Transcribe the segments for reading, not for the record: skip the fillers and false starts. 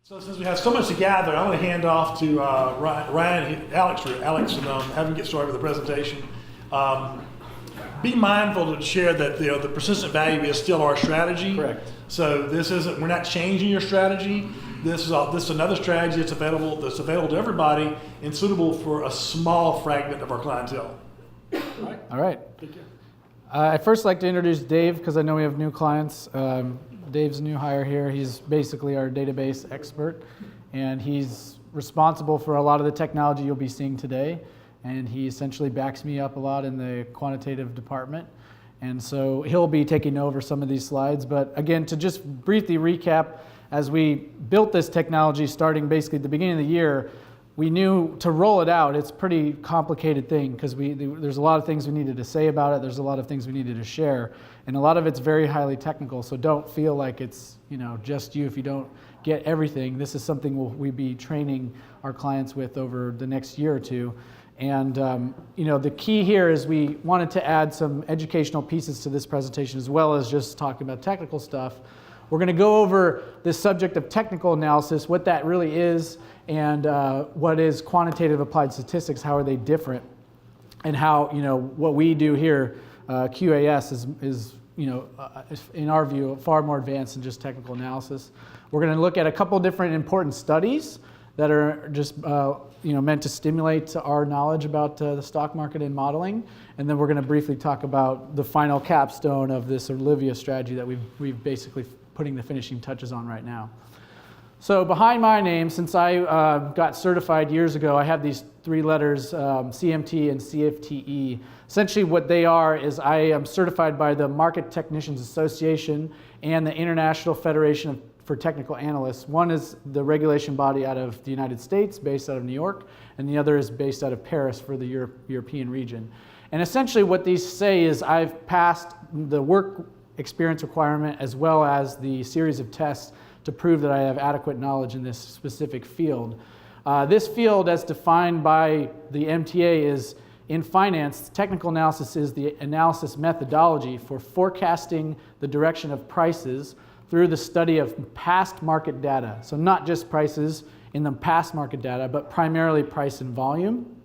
So since we have so much to gather, I'm going to hand off to Alex, and have him get started with the presentation. Be mindful to share that the persistent value is still our strategy. Correct. So we're not changing your strategy. This is another strategy that's available to everybody and suitable for a small fragment of our clientele. All right. Take care. I'd first like to introduce Dave because I know we have new clients. Dave's a new hire here. He's basically our database expert, and he's responsible for a lot of the technology you'll be seeing today. And he essentially backs me up a lot in the quantitative department. And so he'll be taking over some of these slides. But again, to just briefly recap, as we built this technology starting basically at the beginning of the year, we knew to roll it out, it's a pretty complicated thing because there's a lot of things we needed to say about it. There's a lot of things we needed to share. And a lot of it's very highly technical. So don't feel like it's just you if you don't get everything. This is something we'll be training our clients with over the next year or two. And the key here is we wanted to add some educational pieces to this presentation as well as just talking about technical stuff. We're going to go over this subject of technical analysis, what that really is, and what is quantitative applied statistics, how are they different, and how what we do here, QAS, is in our view far more advanced than just technical analysis. We're going to look at a couple different important studies that are just meant to stimulate our knowledge about the stock market and modeling, and then we're going to briefly talk about the final capstone of this Olivia strategy that we've basically putting the finishing touches on right now. So behind my name, since I got certified years ago, I have these three letters, CMT and CFTE. Essentially what they are is I am certified by the Market Technicians Association and the International Federation for Technical Analysts. One is the regulation body out of the United States, based out of New York, and the other is based out of Paris for the European region. And essentially what these say is I've passed the work experience requirement as well as the series of tests to prove that I have adequate knowledge in this specific field. This field, as defined by the MTA, is in finance. Technical analysis is the analysis methodology for forecasting the direction of prices through the study of past market data. So not just prices in the past market data, but primarily price and volume.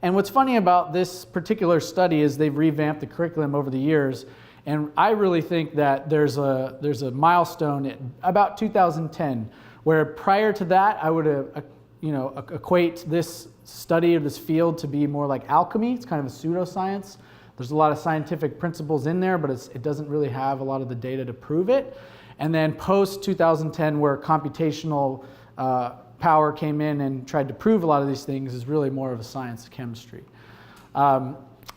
And what's funny about this particular study is they've revamped the curriculum over the years. And I really think that there's a milestone at about 2010, where prior to that, I would equate this study of this field to be more like alchemy. It's kind of a pseudoscience. There's a lot of scientific principles in there, but it doesn't really have a lot of the data to prove it. And then post 2010, where computational power came in and tried to prove a lot of these things, is really more of a science of chemistry.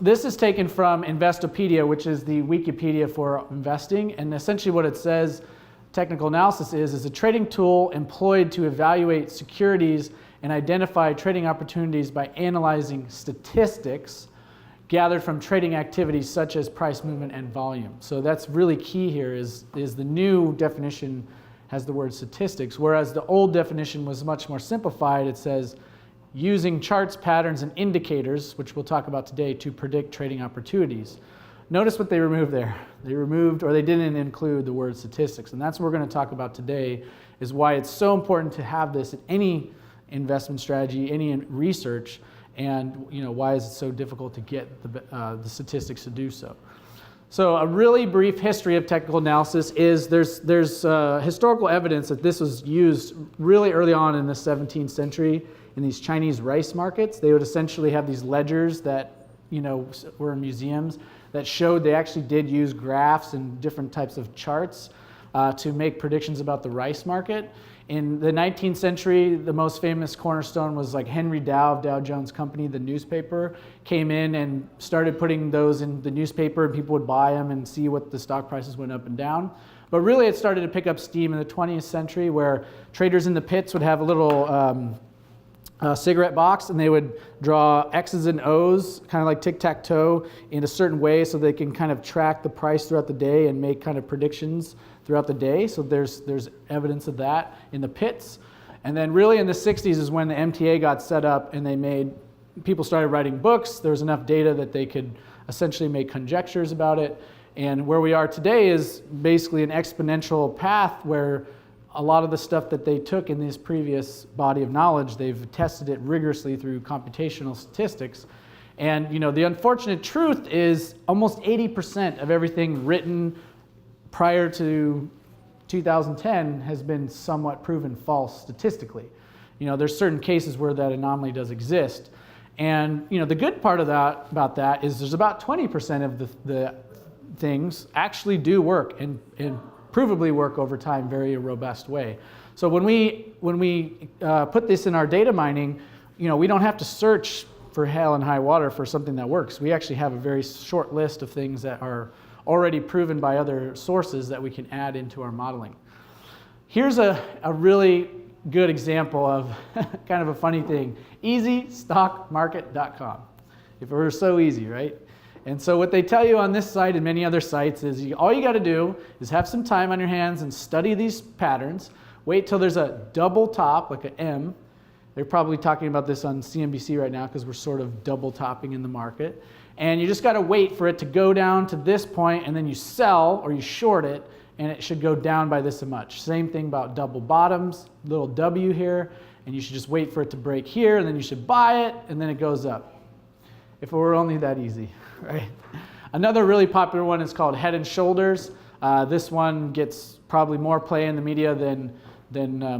This is taken from Investopedia, which is the Wikipedia for investing. And essentially what it says technical analysis is a trading tool employed to evaluate securities and identify trading opportunities by analyzing statistics gathered from trading activities such as price movement and volume. So that's really key here is the new definition has the word statistics, whereas the old definition was much more simplified. It says using charts, patterns, and indicators, which we'll talk about today, to predict trading opportunities. Notice what they removed there. They removed, or they didn't include, the word statistics. And that's what we're going to talk about today, is why it's so important to have this in any investment strategy, any research, and why is it so difficult to get the statistics to do so. So a really brief history of technical analysis is there's historical evidence that this was used really early on in the 17th century in these Chinese rice markets. They would essentially have these ledgers that were in museums that showed they actually did use graphs and different types of charts to make predictions about the rice market. In the 19th century, the most famous cornerstone was like Henry Dow of Dow Jones Company, the newspaper, came in and started putting those in the newspaper, and people would buy them and see what the stock prices went up and down. But really it started to pick up steam in the 20th century, where traders in the pits would have a little cigarette box, and they would draw X's and O's, kind of like tic-tac-toe, in a certain way so they can kind of track the price throughout the day and make kind of predictions throughout the day. So there's evidence of that in the pits. And then really in the 60s is when the MTA got set up, and people started writing books. There was enough data that they could essentially make conjectures about it. And where we are today is basically an exponential path where a lot of the stuff that they took in this previous body of knowledge, they've tested it rigorously through computational statistics. And the unfortunate truth is almost 80% of everything written prior to 2010 has been somewhat proven false statistically. There's certain cases where that anomaly does exist. And the good part about that is there's about 20% of the things actually do work and provably work over time very robust way. So when we put this in our data mining, we don't have to search for hell and high water for something that works. We actually have a very short list of things that are already proven by other sources that we can add into our modeling. Here's a really good example of kind of a funny thing. EasyStockMarket.com. If it were so easy, right? And so what they tell you on this site and many other sites is all you got to do is have some time on your hands and study these patterns. Wait till there's a double top, like an M. They're probably talking about this on CNBC right now because we're sort of double topping in the market. And you just got to wait for it to go down to this point, and then you sell or you short it, and it should go down by this much. Same thing about double bottoms, little W here, and you should just wait for it to break here, and then you should buy it, and then it goes up. If it were only that easy, right? Another really popular one is called Head and Shoulders. This one gets probably more play in the media than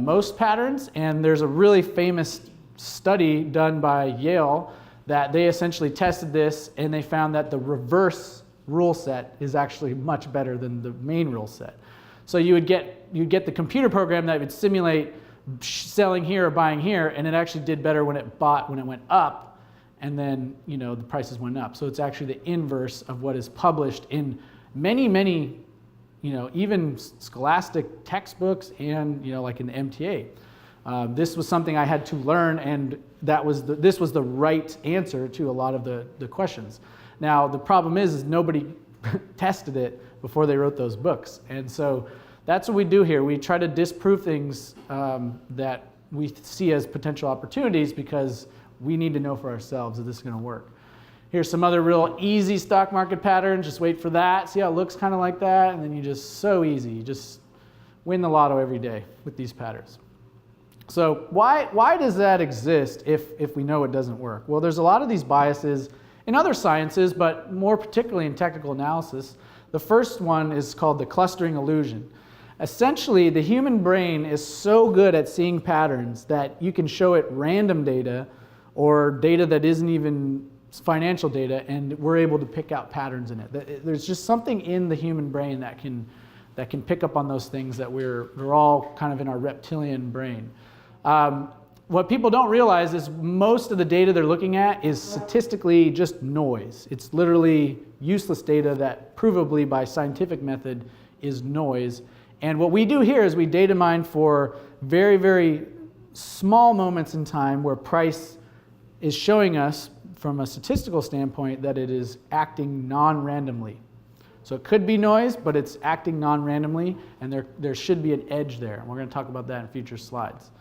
most patterns, and there's a really famous study done by Yale that they essentially tested this, and they found that the reverse rule set is actually much better than the main rule set. So you'd get the computer program that would simulate selling here or buying here, and it actually did better when it went up, and then the prices went up. So it's actually the inverse of what is published in many even scholastic textbooks and like in the MTA. This was something I had to learn, and this was the right answer to a lot of the questions. Now the problem is nobody tested it before they wrote those books, and so that's what we do here. We try to disprove things that we see as potential opportunities because we need to know for ourselves that this is going to work. Here's some other real easy stock market patterns. Just wait for that. See how it looks kind of like that? And then so easy. You just win the lotto every day with these patterns. So why does that exist if we know it doesn't work? Well, there's a lot of these biases in other sciences, but more particularly in technical analysis. The first one is called the clustering illusion. Essentially, the human brain is so good at seeing patterns that you can show it random data or data that isn't even financial data, and we're able to pick out patterns in it. There's just something in the human brain that can pick up on those things that we're all kind of in our reptilian brain. What people don't realize is most of the data they're looking at is statistically just noise. It's literally useless data that provably by scientific method is noise. And what we do here is we data mine for very, very small moments in time where price is showing us from a statistical standpoint that it is acting non-randomly. So it could be noise, but it's acting non-randomly, and there should be an edge there. And we're going to talk about that in future slides.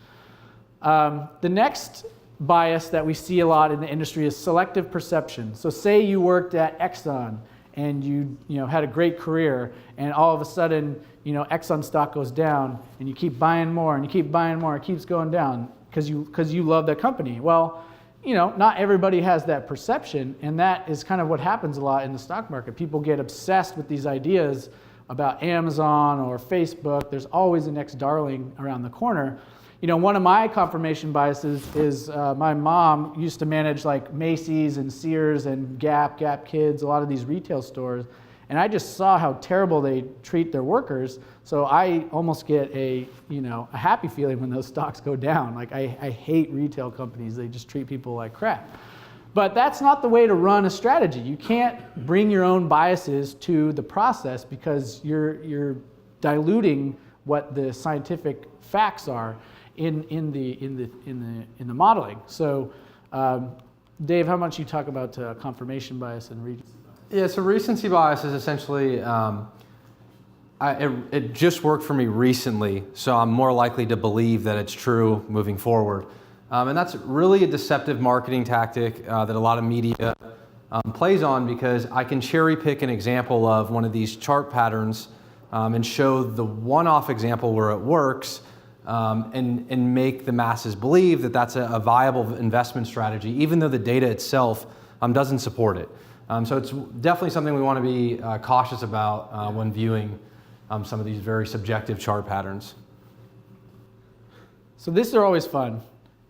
The next bias that we see a lot in the industry is selective perception. So say you worked at Exxon and you had a great career, and all of a sudden Exxon stock goes down, and you keep buying more and you keep buying more. It keeps going down because you love that company. Well, not everybody has that perception, and that is kind of what happens a lot in the stock market. People get obsessed with these ideas about Amazon or Facebook. There's always the next darling around the corner. One of my confirmation biases is my mom used to manage like Macy's and Sears and Gap Kids, a lot of these retail stores, and I just saw how terrible they treat their workers. So I almost get a happy feeling when those stocks go down. Like I hate retail companies. They just treat people like crap. But that's not the way to run a strategy. You can't bring your own biases to the process because you're diluting what the scientific facts are in the modeling. So, Dave, how much you talk about confirmation bias and recency bias? Yeah, so recency bias is essentially it just worked for me recently, so I'm more likely to believe that it's true moving forward. And that's really a deceptive marketing tactic that a lot of media plays on, because I can cherry pick an example of one of these chart patterns and show the one-off example where it works, and make the masses believe that that's a viable investment strategy, even though the data itself doesn't support it. So it's definitely something we want to be cautious about when viewing some of these very subjective chart patterns. So these are always fun.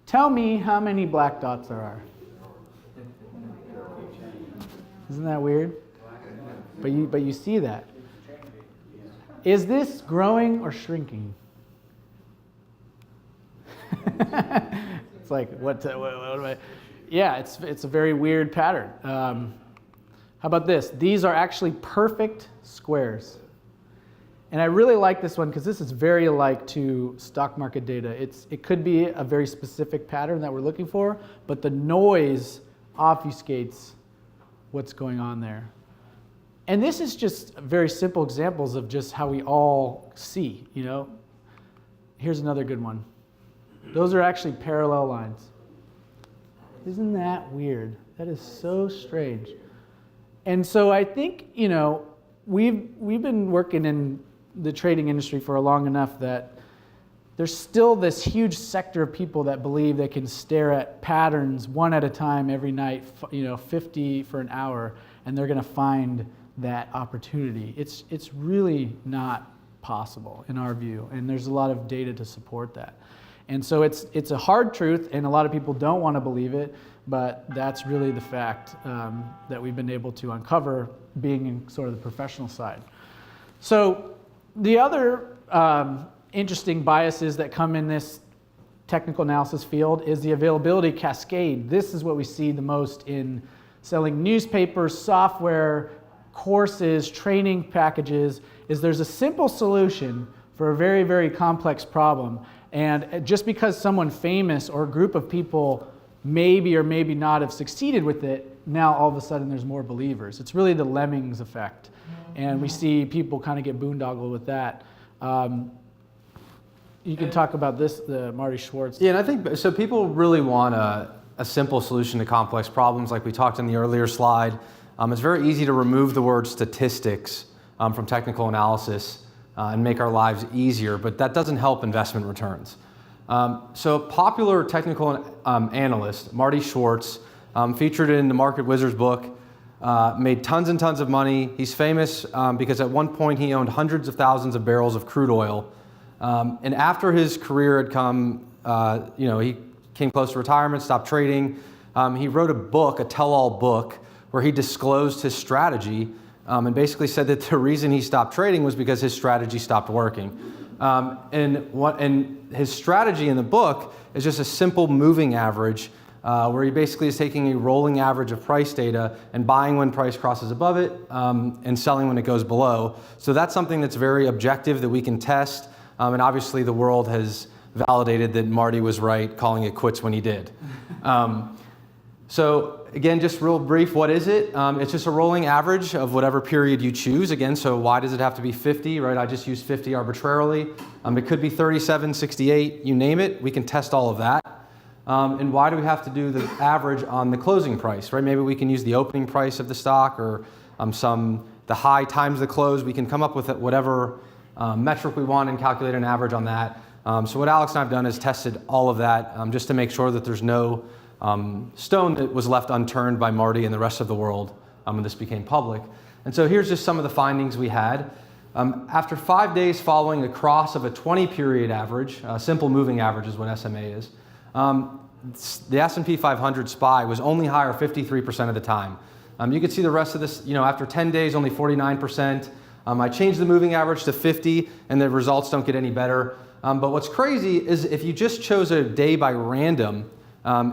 Tell me how many black dots there are. Isn't that weird? But you see that. Is this growing or shrinking? It's like, what do I? Yeah, it's a very weird pattern. How about this? These are actually perfect squares. And I really like this one because this is very alike to stock market data. It could be a very specific pattern that we're looking for, but the noise obfuscates what's going on there. And this is just very simple examples of just how we all see, you know. Here's another good one. Those are actually parallel lines. Isn't that weird? That is so strange. And so I think, you know, we've been working in the trading industry for long enough that there's still this huge sector of people that believe they can stare at patterns one at a time every night, you know, 50 for an hour, and they're going to find that opportunity. It's really not possible in our view, and there's a lot of data to support that. And so it's a hard truth, and a lot of people don't want to believe it, but that's really the fact that we've been able to uncover being in sort of the professional side. So the other interesting biases that come in this technical analysis field is the availability cascade. This is what we see the most in selling newspapers, software, courses, training packages, is there's a simple solution for a very, very complex problem. And just because someone famous or a group of people maybe or maybe not have succeeded with it, now all of a sudden there's more believers. It's really the lemmings effect. And we see people kind of get boondoggled with that. You can talk about this, the Marty Schwartz. Yeah, and I think, so people really want a simple solution to complex problems like we talked in the earlier slide. It's very easy to remove the word statistics from technical analysis and make our lives easier, but that doesn't help investment returns. So popular technical analyst, Marty Schwartz, featured in the Market Wizards book, made tons and tons of money. He's famous because at one point he owned hundreds of thousands of barrels of crude oil. And after his career had come, he came close to retirement, stopped trading. He wrote a book, a tell-all book, where he disclosed his strategy and basically said that the reason he stopped trading was because his strategy stopped working. And his strategy in the book is just a simple moving average where he basically is taking a rolling average of price data and buying when price crosses above it and selling when it goes below. So that's something that's very objective that we can test. And obviously the world has validated that Marty was right, calling it quits when he did. So again, just real brief, what is it? It's just a rolling average of whatever period you choose. Again, so why does it have to be 50, right? I just used 50 arbitrarily. It could be 37, 68, you name it. We can test all of that. And why do we have to do the average on the closing price, right? Maybe we can use the opening price of the stock or the high times the close. We can come up with whatever metric we want and calculate an average on that. So what Alex and I have done is tested all of that just to make sure that there's no stone that was left unturned by Marty and the rest of the world when this became public. And so here's just some of the findings we had. After 5 days following the cross of a 20-period average, simple moving average is what SMA is, the S&P 500 SPY was only higher 53% of the time. You can see the rest of this, after 10 days, only 49%. I changed the moving average to 50, and the results don't get any better. But what's crazy is if you just chose a day by random,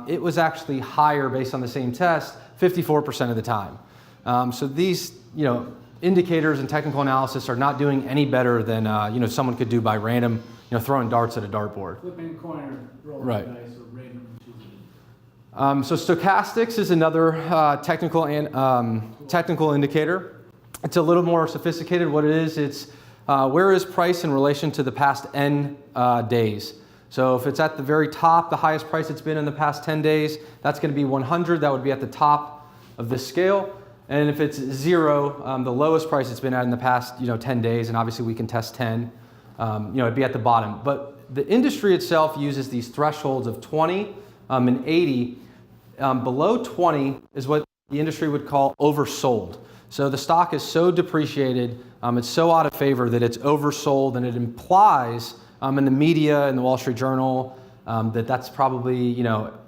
it was actually higher based on the same test, 54% of the time. So these, indicators and technical analysis are not doing any better than, someone could do by random, throwing darts at a dartboard. Flipping a coin or rolling Right. dice or random choosing. So stochastics is another technical indicator. It's a little more sophisticated. What it is, it's where is price in relation to the past n days. So if it's at the very top, the highest price it's been in the past 10 days, that's going to be 100. That would be at the top of this scale. And if it's 0, the lowest price it's been at in the past 10 days, and obviously we can test 10, it'd be at the bottom. But the industry itself uses these thresholds of 20 and 80. Below 20 is what the industry would call oversold. So the stock is so depreciated, it's so out of favor that it's oversold, and it implies in the media, in the Wall Street Journal, that that's probably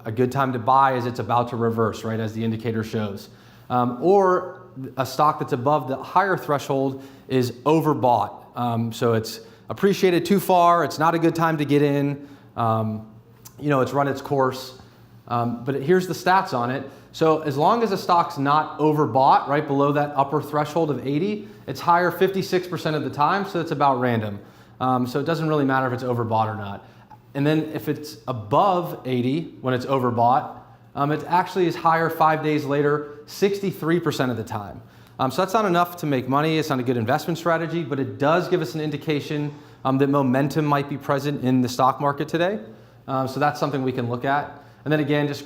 a good time to buy as it's about to reverse, right, as the indicator shows. Or a stock that's above the higher threshold is overbought. So it's appreciated too far, it's not a good time to get in, it's run its course. But here's the stats on it. So as long as a stock's not overbought, right below that upper threshold of 80, it's higher 56% of the time, so it's about random. So it doesn't really matter if it's overbought or not. And then if it's above 80 when it's overbought, it actually is higher 5 days later, 63% of the time. So that's not enough to make money. It's not a good investment strategy, but it does give us an indication that momentum might be present in the stock market today. So that's something we can look at. And then again, just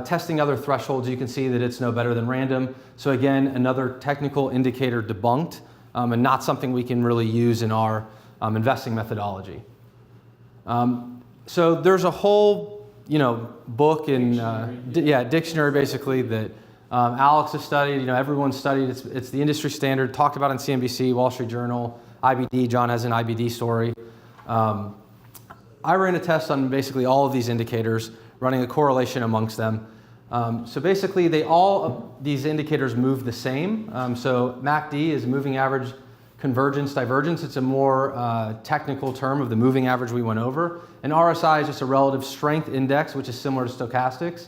testing other thresholds, you can see that it's no better than random. So again, another technical indicator debunked, and not something we can really use in our investing methodology. So there's a whole, book and dictionary basically that Alex has studied. Everyone's studied. It's the industry standard. Talked about on CNBC, Wall Street Journal, IBD. John has an IBD story. I ran a test on basically all of these indicators, running a correlation amongst them. So basically, these indicators move the same. So MACD is moving average convergence divergence. It's a more technical term of the moving average we went over. And RSI is just a relative strength index, which is similar to stochastics.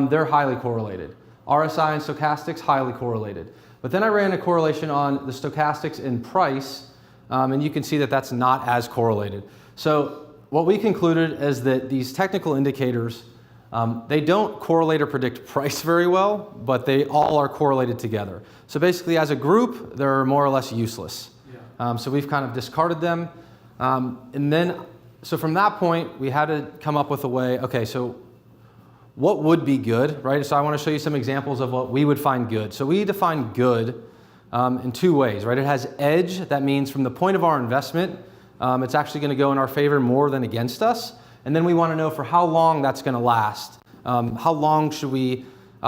They're highly correlated. RSI and stochastics, highly correlated. But then I ran a correlation on the stochastics in price, and you can see that that's not as correlated. So what we concluded is that these technical indicators, they don't correlate or predict price very well, but they all are correlated together. So basically, as a group, they're more or less useless. Yeah. So we've kind of discarded them. So from that point, we had to come up with a way, okay, so what would be good, right? So I want to show you some examples of what we would find good. So we define good in 2 ways, right? It has edge. That means from the point of our investment, it's actually going to go in our favor more than against us. And then we want to know for how long that's going to last. How long should we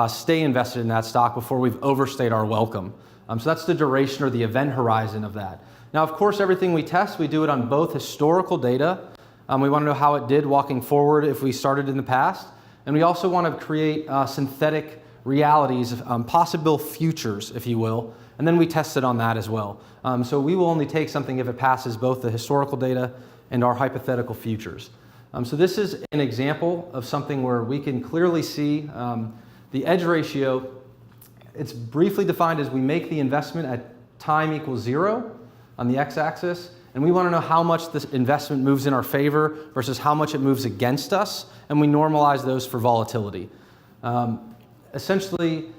stay invested in that stock before we've overstayed our welcome? So that's the duration or the event horizon of that. Now, of course, everything we test, we do it on both historical data. We want to know how it did walking forward if we started in the past. And we also want to create synthetic realities, possible futures, if you will. And then we test it on that as well. So we will only take something if it passes both the historical data and our hypothetical futures. So this is an example of something where we can clearly see the edge ratio. It's briefly defined as we make the investment at time equals 0 on the x-axis, and we want to know how much this investment moves in our favor versus how much it moves against us, and we normalize those for volatility. Essentially,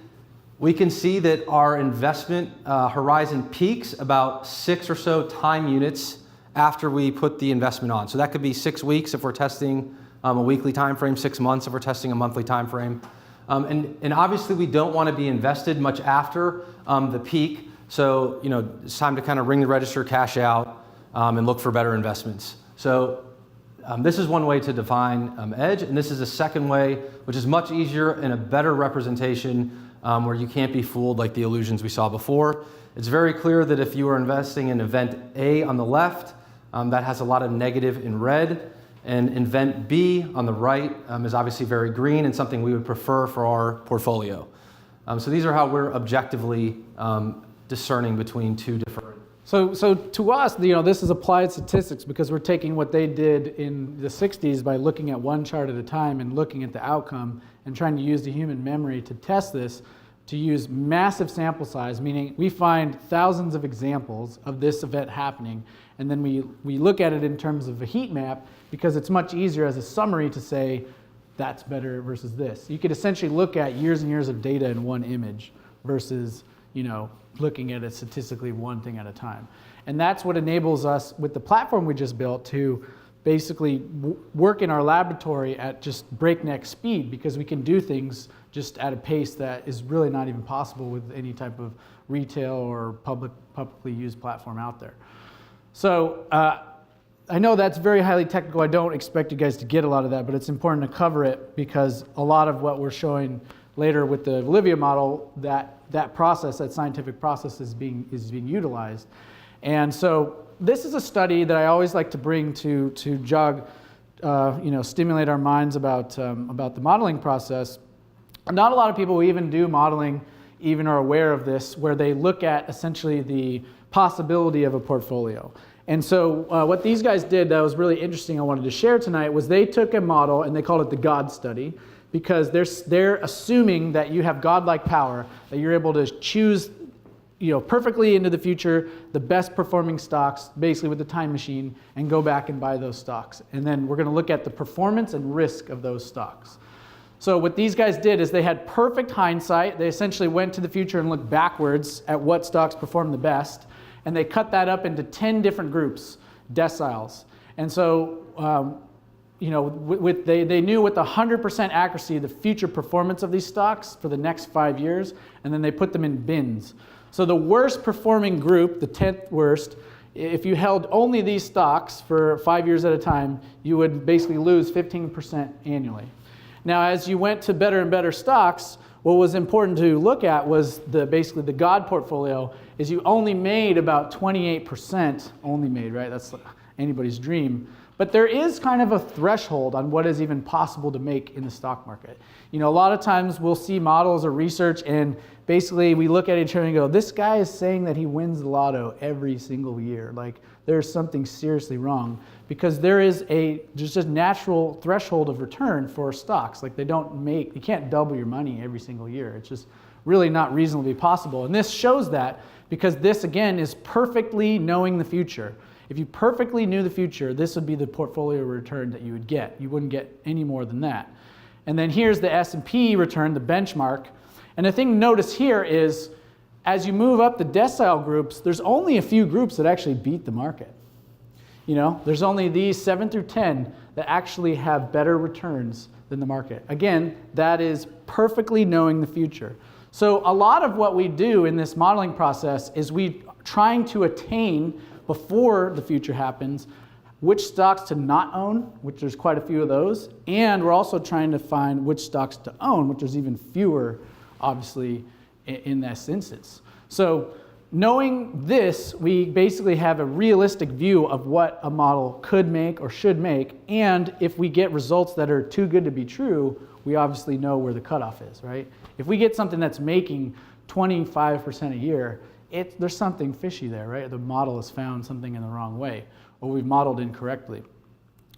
we can see that our investment horizon peaks about 6 or so time units after we put the investment on. So that could be 6 weeks if we're testing a weekly time frame, 6 months if we're testing a monthly time frame. And obviously we don't want to be invested much after the peak. So it's time to kind of ring the register, cash out, and look for better investments. So this is one way to define edge, and this is a second way, which is much easier and a better representation where you can't be fooled like the illusions we saw before. It's very clear that if you are investing in event A on the left, that has a lot of negative in red, and event B on the right is obviously very green and something we would prefer for our portfolio. So these are how we're objectively discerning between two different. So to us, this is applied statistics because we're taking what they did in the 60s by looking at one chart at a time and looking at the outcome and trying to use the human memory to test this, to use massive sample size, meaning we find thousands of examples of this event happening, and then we look at it in terms of a heat map because it's much easier as a summary to say that's better versus this. You could essentially look at years and years of data in one image versus looking at it statistically one thing at a time. And that's what enables us with the platform we just built to basically work in our laboratory at just breakneck speed because we can do things just at a pace that is really not even possible with any type of retail or publicly used platform out there. So I know that's very highly technical. I don't expect you guys to get a lot of that, but it's important to cover it because a lot of what we're showing later with the Olivia model, that process, that scientific process is being utilized. And so this is a study that I always like to bring to jog, stimulate our minds about the modeling process. Not a lot of people who even do modeling even are aware of this, where they look at essentially the possibility of a portfolio. And so what these guys did that was really interesting I wanted to share tonight was they took a model and they called it the God study, because they're assuming that you have godlike power, that you're able to choose perfectly into the future the best performing stocks, basically with the time machine, and go back and buy those stocks. And then we're going to look at the performance and risk of those stocks. So what these guys did is they had perfect hindsight. They essentially went to the future and looked backwards at what stocks performed the best, and they cut that up into 10 different groups, deciles. And so they knew with 100% accuracy the future performance of these stocks for the next 5 years, and then they put them in bins. So the worst performing group, the 10th worst, if you held only these stocks for 5 years at a time, you would basically lose 15% annually. Now, as you went to better and better stocks, what was important to look at was basically the God portfolio, is you only made about 28%, only made, right? That's anybody's dream. But there is kind of a threshold on what is even possible to make in the stock market. A lot of times we'll see models or research and basically we look at each other and go, this guy is saying that he wins the lotto every single year. Like there's something seriously wrong, because there is just a natural threshold of return for stocks. Like you can't double your money every single year. It's just really not reasonably possible. And this shows that, because this again is perfectly knowing the future. If you perfectly knew the future, this would be the portfolio return that you would get. You wouldn't get any more than that. And then here's the S&P return, the benchmark. And the thing to notice here is, as you move up the decile groups, there's only a few groups that actually beat the market. There's only these 7 through 10 that actually have better returns than the market. Again, that is perfectly knowing the future. So a lot of what we do in this modeling process is we trying to attain, before the future happens, which stocks to not own, which there's quite a few of those, and we're also trying to find which stocks to own, which there's even fewer, obviously, in this instance. So knowing this, we basically have a realistic view of what a model could make or should make, and if we get results that are too good to be true, we obviously know where the cutoff is, right? If we get something that's making 25% a year, there's something fishy there, right? The model has found something in the wrong way, or we've modeled incorrectly.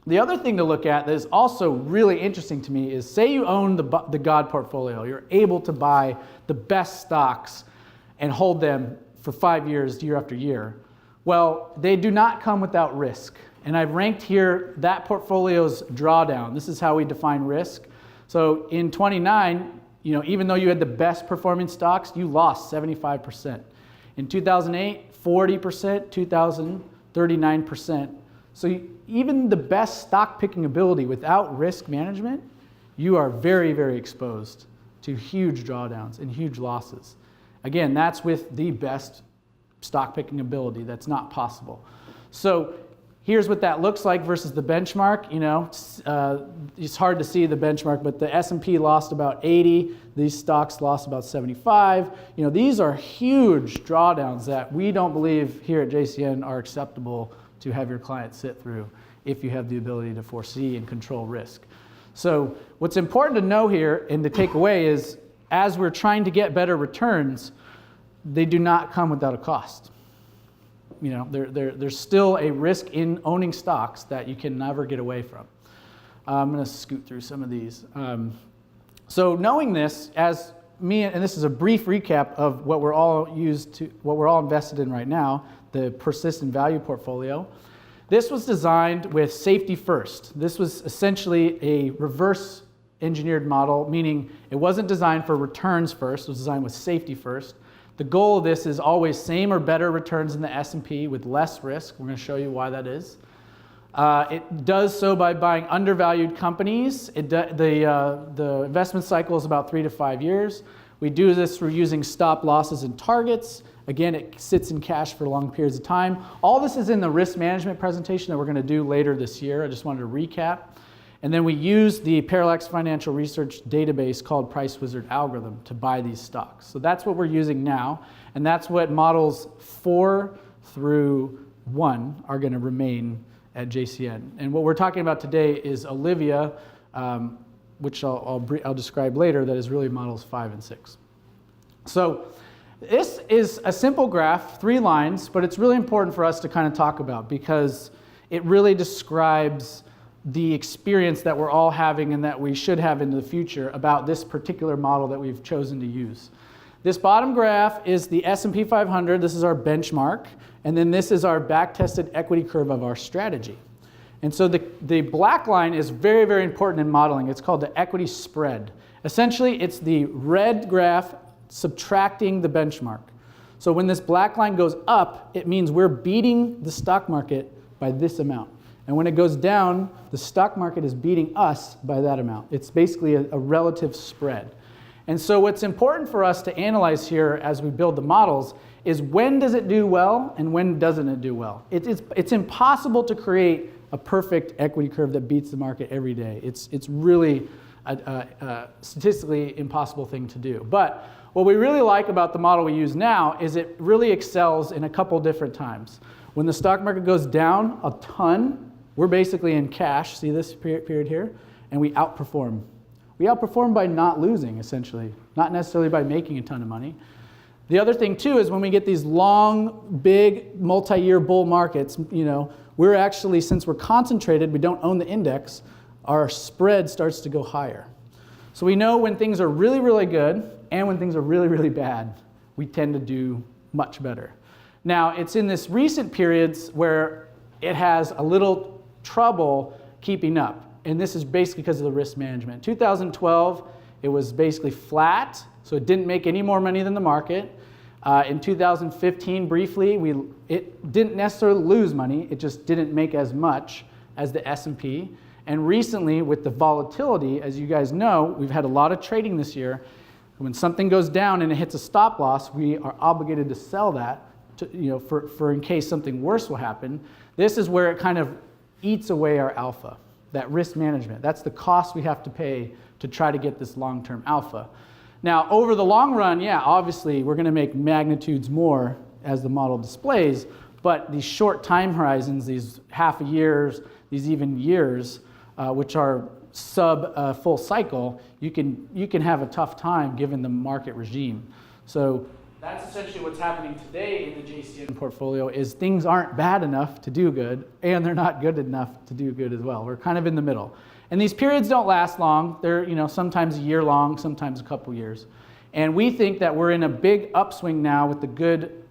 The other thing to look at that is also really interesting to me is, say you own the God portfolio. You're able to buy the best stocks and hold them for 5 years, year after year. Well, they do not come without risk. And I've ranked here that portfolio's drawdown. This is how we define risk. So in 29, even though you had the best performing stocks, you lost 75%. In 2008, 40%, 2000, 39%. So even the best stock picking ability without risk management, you are very, very exposed to huge drawdowns and huge losses. Again, that's with the best stock picking ability. That's not possible. So here's what that looks like versus the benchmark. It's hard to see the benchmark, but the S&P lost about 80. These stocks lost about 75. These are huge drawdowns that we don't believe here at JCN are acceptable to have your client sit through if you have the ability to foresee and control risk. So what's important to know here and to take away is, as we're trying to get better returns, they do not come without a cost. There's still a risk in owning stocks that you can never get away from. I'm going to scoot through some of these. So knowing this, and this is a brief recap of what we're all invested in right now, the persistent value portfolio. This was designed with safety first. This was essentially a reverse engineered model, meaning it wasn't designed for returns first, it was designed with safety first. The goal of this is always same or better returns in the S&P with less risk. We're going to show you why that is. It does so by buying undervalued companies. The investment cycle is about 3 to 5 years. We do this through using stop losses and targets. Again, it sits in cash for long periods of time. All this is in the risk management presentation that we're going to do later this year. I just wanted to recap. And then we use the Parallax Financial Research database called Price Wizard Algorithm to buy these stocks. So that's what we're using now, and that's what models 4 through 1 are going to remain at JCN. And what we're talking about today is Olivia, which I'll describe later, that is really models 5 and 6. So this is a simple graph, 3 lines, but it's really important for us to kind of talk about because it really describes the experience that we're all having and that we should have into the future about this particular model that we've chosen to use. This bottom graph is the S&P 500. This is our benchmark. And then this is our back-tested equity curve of our strategy. And so the black line is very, very important in modeling. It's called the equity spread. Essentially, it's the red graph subtracting the benchmark. So when this black line goes up, it means we're beating the stock market by this amount. And when it goes down, the stock market is beating us by that amount. It's basically a relative spread. And so what's important for us to analyze here as we build the models is when does it do well and when doesn't it do well. It's impossible to create a perfect equity curve that beats the market every day. It's really a statistically impossible thing to do. But what we really like about the model we use now is it really excels in a couple different times. When the stock market goes down a ton, we're basically in cash, see this period here, and we outperform. We outperform by not losing, essentially, not necessarily by making a ton of money. The other thing, too, is when we get these long, big, multi-year bull markets, we're actually, since we're concentrated, we don't own the index, our spread starts to go higher. So we know when things are really, really good and when things are really, really bad, we tend to do much better. Now, it's in this recent periods where it has a little trouble keeping up. And this is basically because of the risk management. 2012, it was basically flat, so it didn't make any more money than the market. In 2015, briefly, it didn't necessarily lose money, it just didn't make as much as the S&P. And recently, with the volatility, as you guys know, we've had a lot of trading this year. When something goes down and it hits a stop loss, we are obligated to sell that for in case something worse will happen. This is where it kind of eats away our alpha. That risk management, that's the cost we have to pay to try to get this long-term alpha. Now, over the long run, yeah, obviously, we're going to make magnitudes more as the model displays, but these short time horizons, these half a years, these even years, which are sub full cycle, you can have a tough time given the market regime. So that's essentially what's happening today in the JCN portfolio is things aren't bad enough to do good, and they're not good enough to do good as well. We're kind of in the middle. And these periods don't last long. They're sometimes a year long, sometimes a couple years. And we think that we're in a big upswing now with the good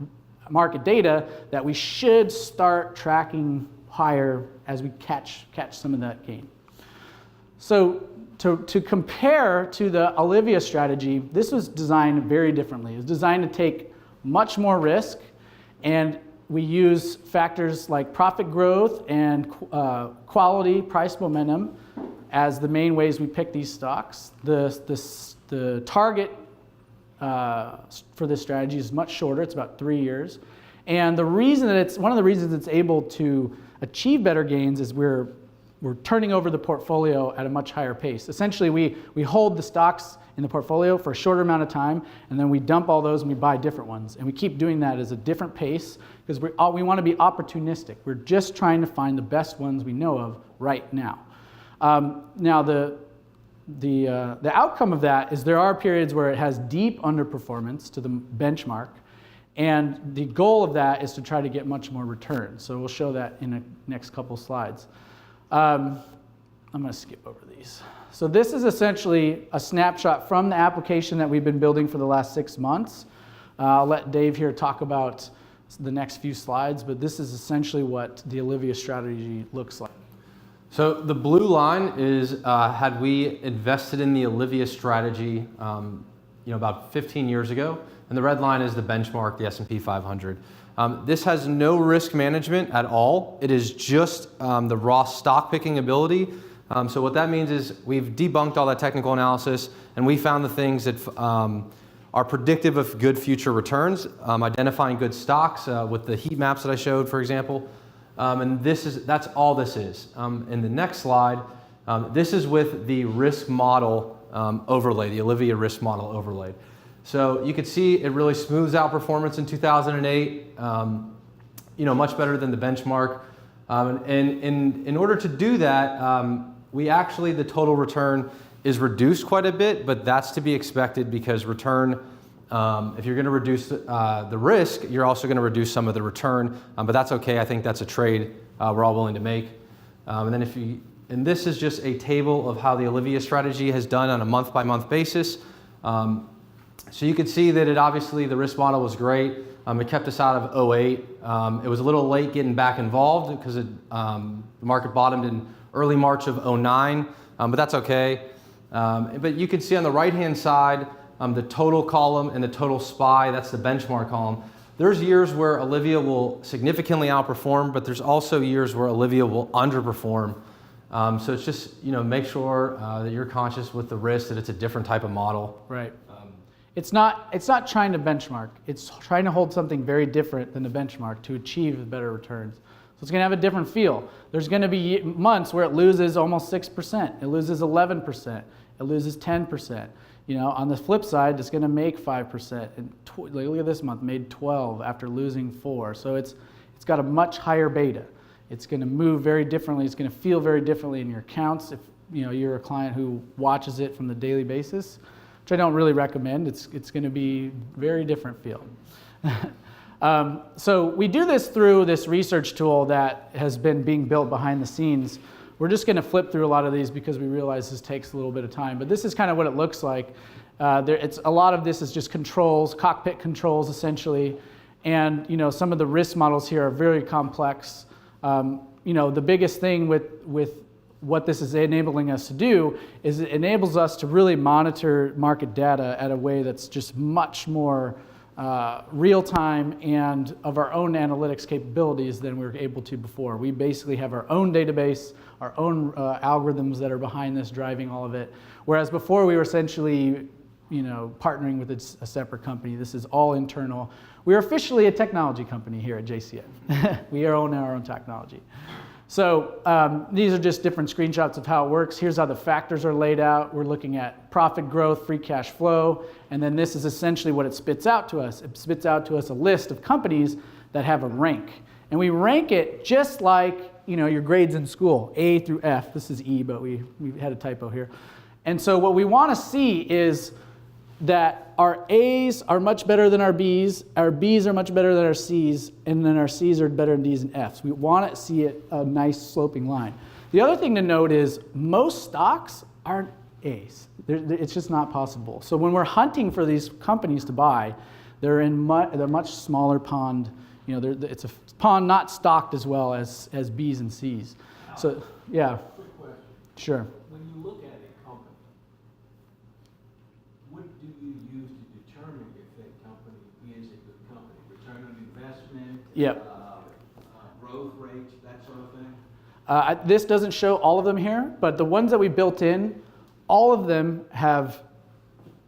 market data that we should start tracking higher as we catch some of that gain. So to compare to the Olivia strategy, this was designed very differently. It was designed to take much more risk, and we use factors like profit growth and quality, price momentum as the main ways we pick these stocks. The target for this strategy is much shorter. It's about 3 years. And the reason that one of the reasons it's able to achieve better gains is we're turning over the portfolio at a much higher pace. Essentially, we hold the stocks in the portfolio for a shorter amount of time, and then we dump all those and we buy different ones. And we keep doing that as a different pace because we want to be opportunistic. We're just trying to find the best ones we know of right now. Now, the outcome of that is there are periods where it has deep underperformance to the benchmark, and the goal of that is to try to get much more return. So we'll show that in the next couple slides. I'm going to skip over these. So this is essentially a snapshot from the application that we've been building for the last 6 months. I'll let Dave here talk about the next few slides, but this is essentially what the Olivia strategy looks like. So the blue line is had we invested in the Olivia strategy about 15 years ago, and the red line is the benchmark, the S&P 500. This has no risk management at all. It is just the raw stock picking ability. So what that means is we've debunked all that technical analysis, and we found the things that are predictive of good future returns, identifying good stocks with the heat maps that I showed, for example. And that's all this is. In the next slide, this is with the risk model overlay, the Olivia risk model overlay. So you can see it really smooths out performance in 2008, much better than the benchmark. And in order to do that, the total return is reduced quite a bit, but that's to be expected because return, if you're going to reduce the risk, you're also going to reduce some of the return, but that's okay. I think that's a trade we're all willing to make. And this is just a table of how the Olivia strategy has done on a month-by-month basis. So you can see that the risk model was great. It kept us out of 08. It was a little late getting back involved because the market bottomed in early March of 09, but that's okay. But you can see on the right-hand side, the total column and the total SPY, that's the benchmark column. There's years where Olivia will significantly outperform, but there's also years where Olivia will underperform. So it's just, make sure that you're conscious with the risk that it's a different type of model. Right. It's not trying to benchmark. It's trying to hold something very different than the benchmark to achieve better returns. So it's going to have a different feel. There's going to be months where it loses almost 6%. It loses 11%. It loses 10%. On the flip side, it's going to make 5%. And look at this month, made 12 after losing 4. So it's got a much higher beta. It's going to move very differently. It's going to feel very differently in your accounts if you're a client who watches it from the daily basis, which I don't really recommend. It's going to be very different feel. So we do this through this research tool that has been being built behind the scenes. We're just going to flip through a lot of these because we realize this takes a little bit of time. But this is kind of what it looks like. A lot of this is just controls, cockpit controls essentially. And some of the risk models here are very complex. The biggest thing with what this is enabling us to do is it enables us to really monitor market data at a way that's just much more real-time and of our own analytics capabilities than we were able to before. We basically have our own database, our own algorithms that are behind this, driving all of it. Whereas before we were essentially partnering with a separate company. This is all internal. We are officially a technology company here at JCN. We own our own technology. So these are just different screenshots of how it works. Here's how the factors are laid out. We're looking at profit growth, free cash flow, and then this is essentially what it spits out to us. It spits out to us a list of companies that have a rank. And we rank it just like your grades in school, A through F. This is E, but we had a typo here. And so what we want to see is that our A's are much better than our B's are much better than our C's, and then our C's are better than D's and F's. We want to see a nice sloping line. The other thing to note is most stocks aren't A's. It's just not possible. So when we're hunting for these companies to buy, they're much smaller pond. It's a pond not stocked as well as B's and C's. So yeah. Quick question. Sure. When you look at a company, what do you use to determine if a company is a good company? Return on investment, Yep. Growth rates, that sort of thing? This doesn't show all of them here, but the ones that we built in, all of them have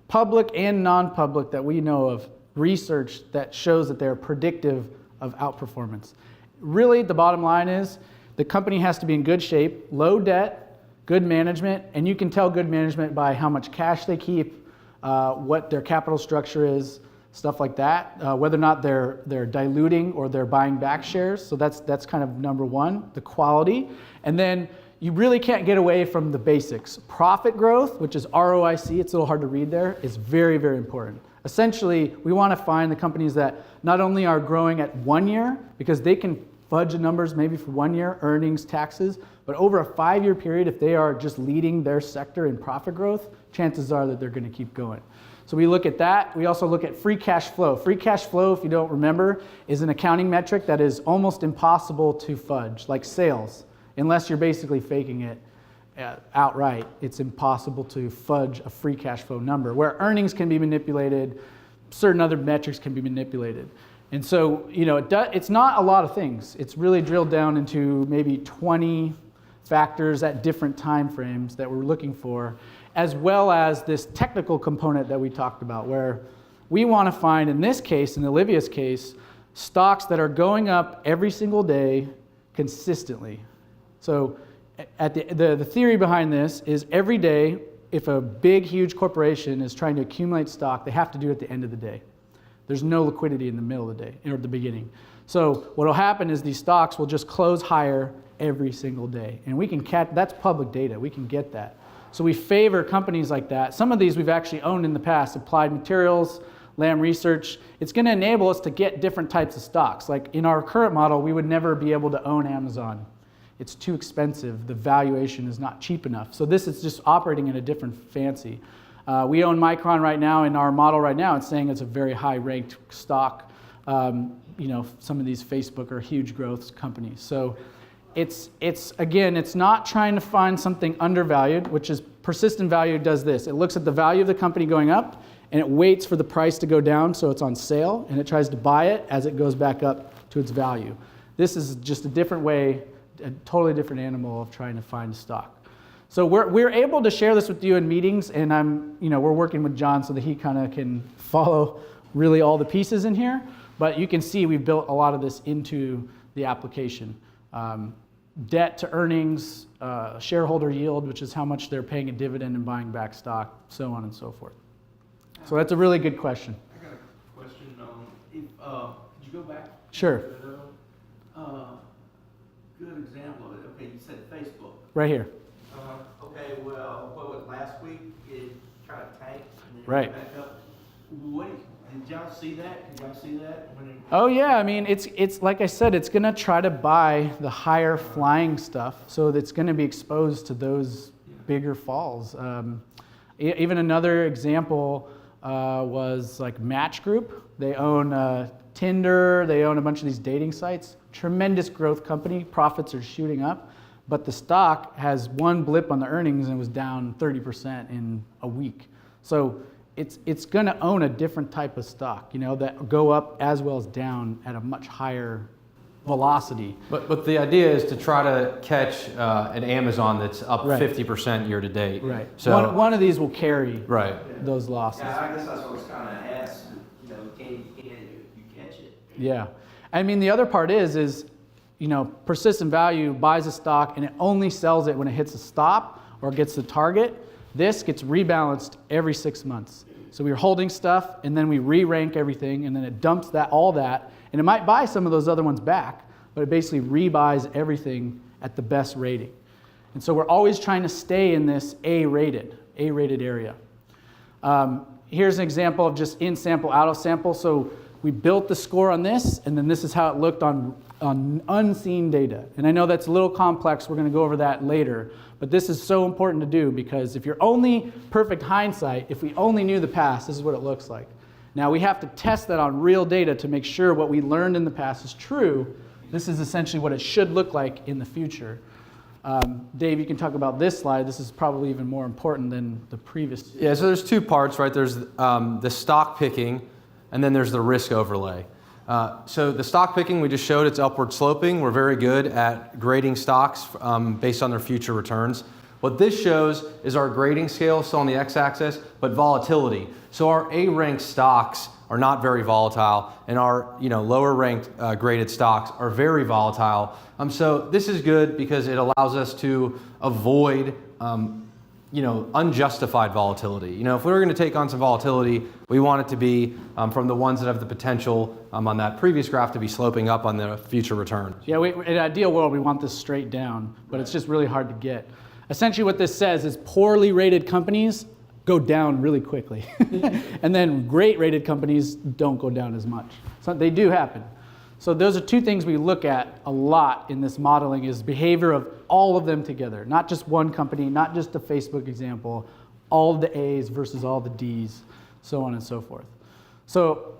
public and non-public that we know of research that shows that they're predictive of outperformance. Really, the bottom line is the company has to be in good shape, low debt, good management, and you can tell good management by how much cash they keep, what their capital structure is, stuff like that, whether or not they're diluting or they're buying back shares. So that's kind of number one, the quality. And then you really can't get away from the basics. Profit growth, which is ROIC, it's a little hard to read there, is very, very important. Essentially, we want to find the companies that not only are growing at 1 year, because they can fudge the numbers maybe for 1 year, earnings, taxes, but over a 5-year period, if they are just leading their sector in profit growth, chances are that they're going to keep going. So we look at that. We also look at free cash flow. Free cash flow, if you don't remember, is an accounting metric that is almost impossible to fudge, like sales. Unless you're basically faking it outright, it's impossible to fudge a free cash flow number. Where earnings can be manipulated, certain other metrics can be manipulated. And so, it's not a lot of things. It's really drilled down into maybe 20 factors at different time frames that we're looking for, as well as this technical component that we talked about, where we want to find, in this case, in Olivia's case, stocks that are going up every single day consistently. So at the theory behind this is every day, if a big, huge corporation is trying to accumulate stock, they have to do it at the end of the day. There's no liquidity in the middle of the day or the beginning. So what will happen is these stocks will just close higher every single day. And we can that's public data. We can get that. So we favor companies like that. Some of these we've actually owned in the past, Applied Materials, Lam Research. It's going to enable us to get different types of stocks. Like in our current model, we would never be able to own Amazon. It's too expensive. The valuation is not cheap enough. So this is just operating in a different fancy. We own Micron right now. In our model right now, it's saying it's a very high-ranked stock. Some of these Facebook are huge growth companies. So it's not trying to find something undervalued, which is persistent value does this. It looks at the value of the company going up, and it waits for the price to go down so it's on sale, and it tries to buy it as it goes back up to its value. This is just a different way, a totally different animal of trying to find stock. So we're able to share this with you in meetings, and we're working with John so that he kind of can follow really all the pieces in here. But you can see we've built a lot of this into the application. Debt to earnings, shareholder yield, which is how much they're paying a dividend and buying back stock, so on and so forth. So that's a really good question. I got a question. Could you go back? Sure. Good example of it. Okay, you said Facebook. Right here. Okay, well, what was last week? It tried to tank and then Right. back up. Did y'all see that? Did y'all see that? Oh yeah, I mean, it's like I said, it's going to try to buy the higher flying stuff, so it's going to be exposed to those bigger falls. Even another example was like Match Group. They own Tinder. They own a bunch of these dating sites. Tremendous growth company. Profits are shooting up. But the stock has one blip on the earnings and was down 30% in a week. So it's going to own a different type of stock, that go up as well as down at a much higher velocity. But the idea is to try to catch an Amazon that's up Right. 50% year to date. Right. So One of these will carry right. those losses. Yeah, I guess that's what I was kind of asked. Can you catch it? Yeah. I mean, the other part is persistent value buys a stock and it only sells it when it hits a stop or gets the target. This gets rebalanced every 6 months. So we're holding stuff and then we re-rank everything and then it dumps all that. And it might buy some of those other ones back, but it basically rebuys everything at the best rating. And so we're always trying to stay in this A-rated area. Here's an example of just in sample, out of sample. So we built the score on this, and then this is how it looked on unseen data. And I know that's a little complex. We're going to go over that later. But this is so important to do because if you're only perfect hindsight, if we only knew the past, this is what it looks like. Now we have to test that on real data to make sure what we learned in the past is true. This is essentially what it should look like in the future. Dave, you can talk about this slide. This is probably even more important than the previous. Yeah, so there's two parts, right? There's the stock picking, and then there's the risk overlay. So the stock picking, we just showed it's upward sloping. We're very good at grading stocks based on their future returns. What this shows is our grading scale, still on the x-axis, but volatility. So our A-ranked stocks are not very volatile, and our lower ranked graded stocks are very volatile. So this is good because it allows us to avoid unjustified volatility. If we were going to take on some volatility, we want it to be from the ones that have the potential on that previous graph to be sloping up on the future returns. Yeah, in an ideal world, we want this straight down, but it's just really hard to get. Essentially what this says is poorly rated companies go down really quickly. And then great rated companies don't go down as much. So they do happen. So those are two things we look at a lot in this modeling is behavior of all of them together. Not just one company, not just the Facebook example, all the A's versus all the D's, so on and so forth. So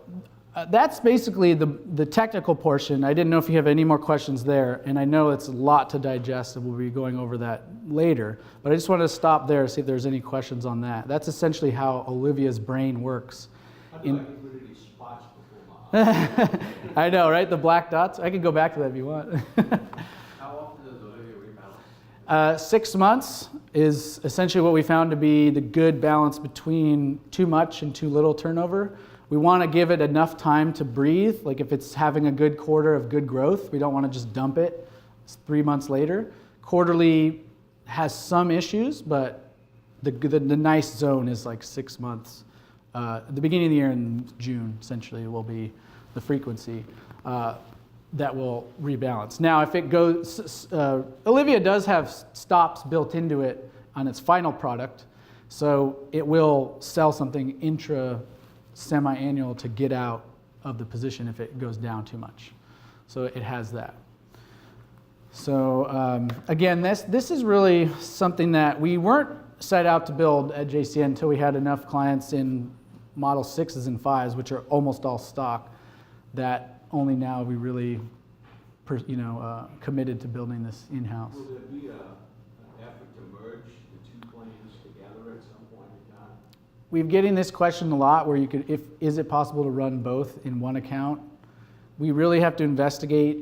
that's basically the technical portion. I didn't know if you have any more questions there, and I know it's a lot to digest, and we'll be going over that later. But I just wanted to stop there and see if there's any questions on that. That's essentially how Olivia's brain works. How do I get rid of these spots before my eyes? I know, right? The black dots. I can go back to that if you want. How often does Olivia rebalance? 6 months is essentially what we found to be the good balance between too much and too little turnover. We want to give it enough time to breathe. Like if it's having a good quarter of good growth, we don't want to just dump it 3 months later. Quarterly has some issues, but the nice zone is like 6 months. At the beginning of the year in June, essentially, will be the frequency that will rebalance. Now, if it goes, Olivia does have stops built into it on its final product, so it will sell something semi-annual to get out of the position if it goes down too much. So it has that. So again, this is really something that we weren't set out to build at JCN until we had enough clients in Model 6s and 5s, which are almost all stock, that only now we really committed to building this in-house. Will there be an effort to merge the two plans together at some point in time? We're getting this question a lot where is it possible to run both in one account? We really have to investigate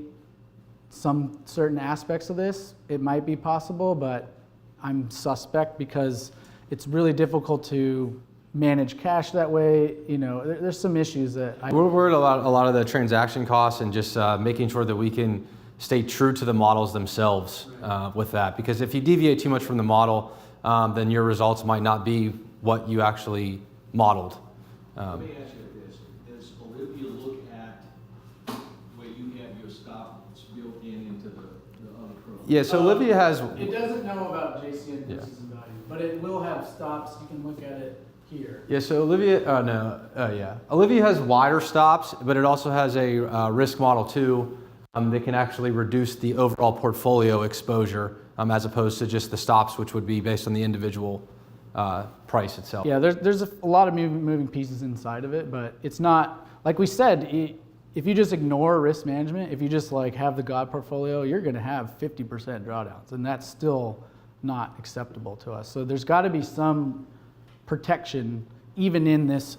some certain aspects of this. It might be possible, but I'm suspect because it's really difficult to manage cash that way. There's some issues that We're worried about a lot of the transaction costs and just making sure that we can stay true to the models themselves with that. Because if you deviate too much from the model, then your results might not be what you actually modeled. Let me ask you this. Does Olivia look at where you have your stops built into the other program? Yeah, so Olivia has... It doesn't know about JCN Yeah. versus value, but it will have stops. You can look at it here. Yeah, so Olivia, Olivia has wider stops, but it also has a risk model too that can actually reduce the overall portfolio exposure as opposed to just the stops, which would be based on the individual price itself. Yeah, there's a lot of moving pieces inside of it, but it's not, like we said, if you just ignore risk management, if you just have the God portfolio, you're going to have 50% drawdowns, and that's still not acceptable to us. So there's got to be some protection even in this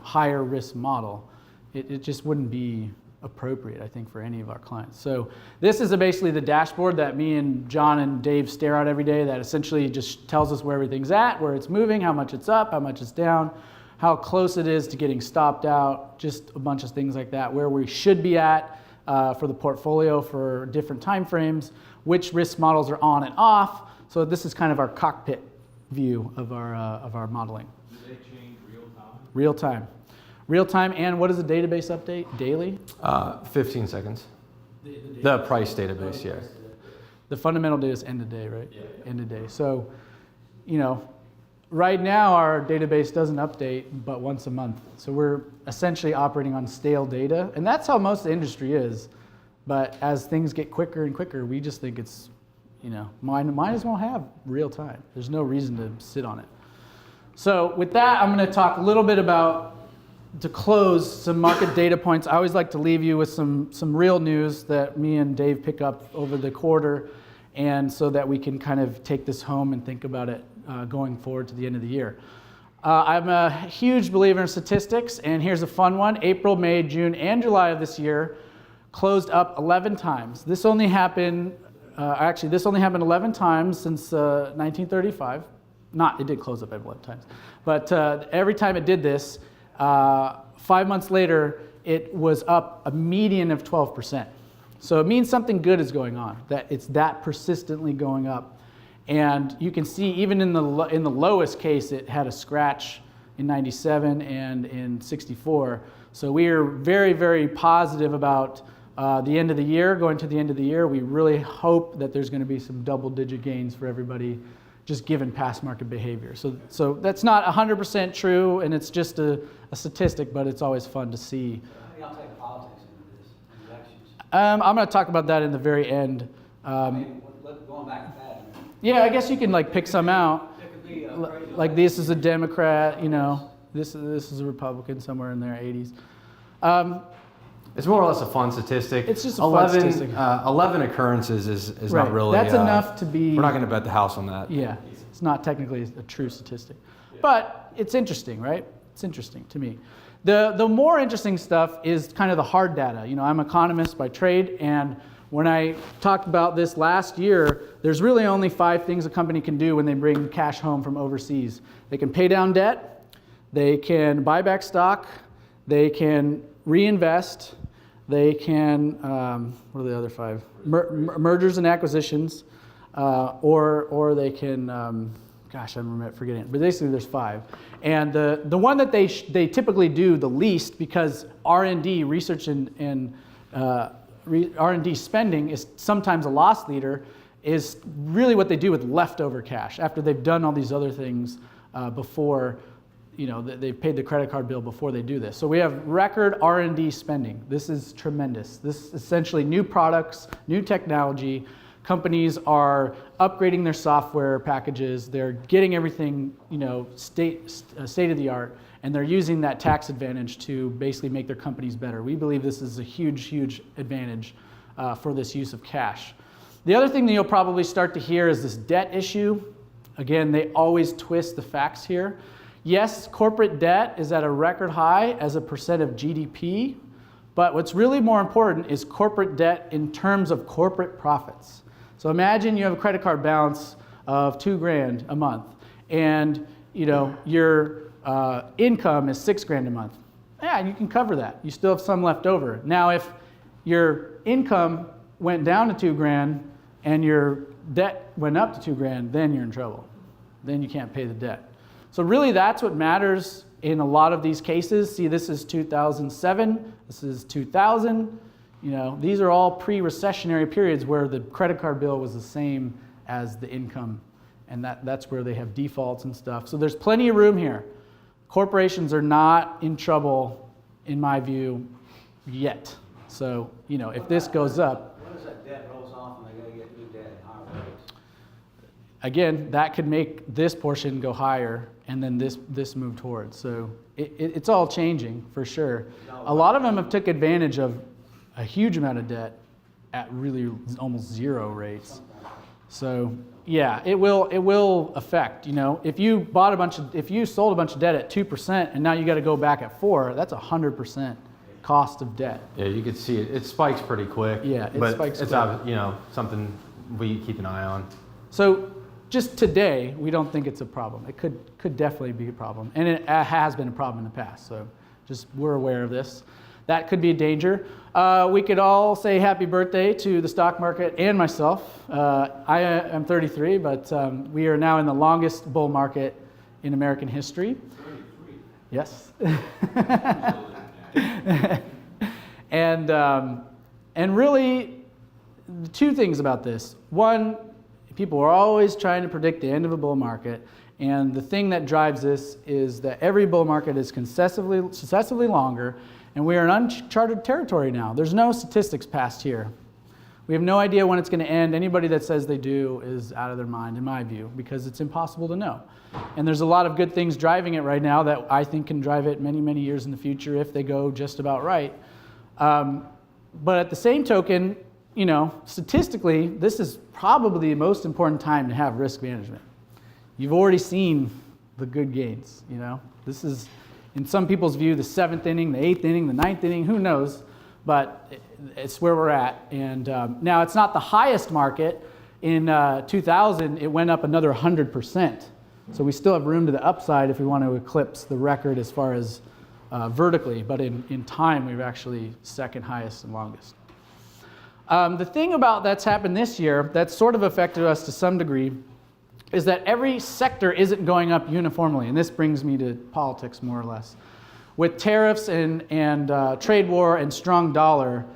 higher risk model. It just wouldn't be appropriate, I think, for any of our clients. So this is basically the dashboard that me and John and Dave stare at every day that essentially just tells us where everything's at, where it's moving, how much it's up, how much it's down, how close it is to getting stopped out, just a bunch of things like that, where we should be at for the portfolio for different time frames, which risk models are on and off. So this is kind of our cockpit view of our modeling. Do they change real time? Real time. Real time, and what is the database update? Daily? 15 seconds. The price database, yeah. The fundamental data is end of day, right? Yeah. End of day. So, right now our database doesn't update but once a month. So we're essentially operating on stale data, and that's how most of the industry is. But as things get quicker and quicker, we just think it's, might as well have real time. There's no reason to sit on it. So with that, I'm going to talk a little bit about, to close, some market data points. I always like to leave you with some real news that me and Dave pick up over the quarter, and so that we can kind of take this home and think about it going forward to the end of the year. I'm a huge believer in statistics, and here's a fun one. April, May, June, and July of this year closed up 11 times. This only happened, this only happened 11 times since 1935. It did close up 11 times, but every time it did this, 5 months later, it was up a median of 12%. So it means something good is going on, that it's that persistently going up. And you can see even in the lowest case, it had a scratch in 97 and in 64. So we are very, very positive about the end of the year, going to the end of the year. We really hope that there's going to be some double-digit gains for everybody, just given past market behavior. So that's not 100% true, and it's just a statistic, but it's always fun to see. I'll take politics into this, elections. I'm going to talk about that in the very end. Going back to that. Yeah, I guess you can pick some out. There could be Like this is a Democrat, this is a Republican somewhere in their 80s. It's more or less a fun statistic. It's just a fun statistic. 11 occurrences is Right. not really... That's enough to be... We're not going to bet the house on that. Yeah, it's not technically a true statistic. But it's interesting, right? It's interesting to me. The more interesting stuff is kind of the hard data. You know, I'm an economist by trade, and when I talked about this last year, there's really only 5 things a company can do when they bring cash home from overseas. They can pay down debt, they can buy back stock, they can reinvest, they can, what are the other 5? Mergers and acquisitions, or they can, gosh, I'm forgetting it, but basically there's 5. And the one that they typically do the least, because R&D, research and R&D spending is sometimes a loss leader, is really what they do with leftover cash after they've done all these other things before, you know, they've paid the credit card bill before they do this. So we have record R&D spending. This is tremendous. This is essentially new products, new technology. Companies are upgrading their software packages. They're getting everything, you know, state of the art, and they're using that tax advantage to basically make their companies better. We believe this is a huge, huge advantage for this use of cash. The other thing that you'll probably start to hear is this debt issue. Again, they always twist the facts here. Yes, corporate debt is at a record high as a percent of GDP, but what's really more important is corporate debt in terms of corporate profits. So imagine you have a credit card balance of $2,000 a month, and you know your income is $6,000 a month. Yeah, you can cover that. You still have some left over. Now, if your income went down to $2,000 and your debt went up to $2,000, then you're in trouble. Then you can't pay the debt. So really, that's what matters in a lot of these cases. See, this is 2007. This is 2000. You know, these are all pre-recessionary periods where the credit card bill was the same as the income, and that's where they have defaults and stuff. So there's plenty of room here. Corporations are not in trouble, in my view, yet. So, you know, if this goes up, When does that debt rolls off and they gotta get new debt at higher rates? again, that could make this portion go higher and then this move towards. So it's all changing for sure. A lot of them have took advantage of a huge amount of debt at really almost 0 rates. So yeah, it will affect. You know, if you sold a bunch of debt at 2% and now you got to go back at 4%, that's 100% cost of debt. Yeah, you could see it. It spikes pretty quick. Yeah, it but spikes it's quick. you know, something we keep an eye on. So just today, we don't think it's a problem. It could definitely be a problem, and it has been a problem in the past. So just we're aware of this. That could be a danger. We could all say happy birthday to the stock market and myself. I am 33, but we are now in the longest bull market in American history. 33. Yes. And really, 2 things about this. One, people are always trying to predict the end of a bull market, and the thing that drives this is that every bull market is successively longer, and we are in uncharted territory now. There's no statistics past here. We have no idea when it's going to end. Anybody that says they do is out of their mind, in my view, because it's impossible to know. And there's a lot of good things driving it right now that I think can drive it many, many years in the future if they go just about right. But at the same token, you know, statistically, this is probably the most important time to have risk management. You've already seen the good gains, you know. This is, in some people's view, the 7th inning, the 8th inning, the 9th inning, who knows? But it's where we're at. And now it's not the highest market. In 2000, it went up another 100%. So we still have room to the upside if we want to eclipse the record as far as vertically. But in time, we're actually second highest and longest. The thing about that's happened this year that's sort of affected us to some degree is that every sector isn't going up uniformly. And this brings me to politics more or less. With tariffs and trade war and strong dollar,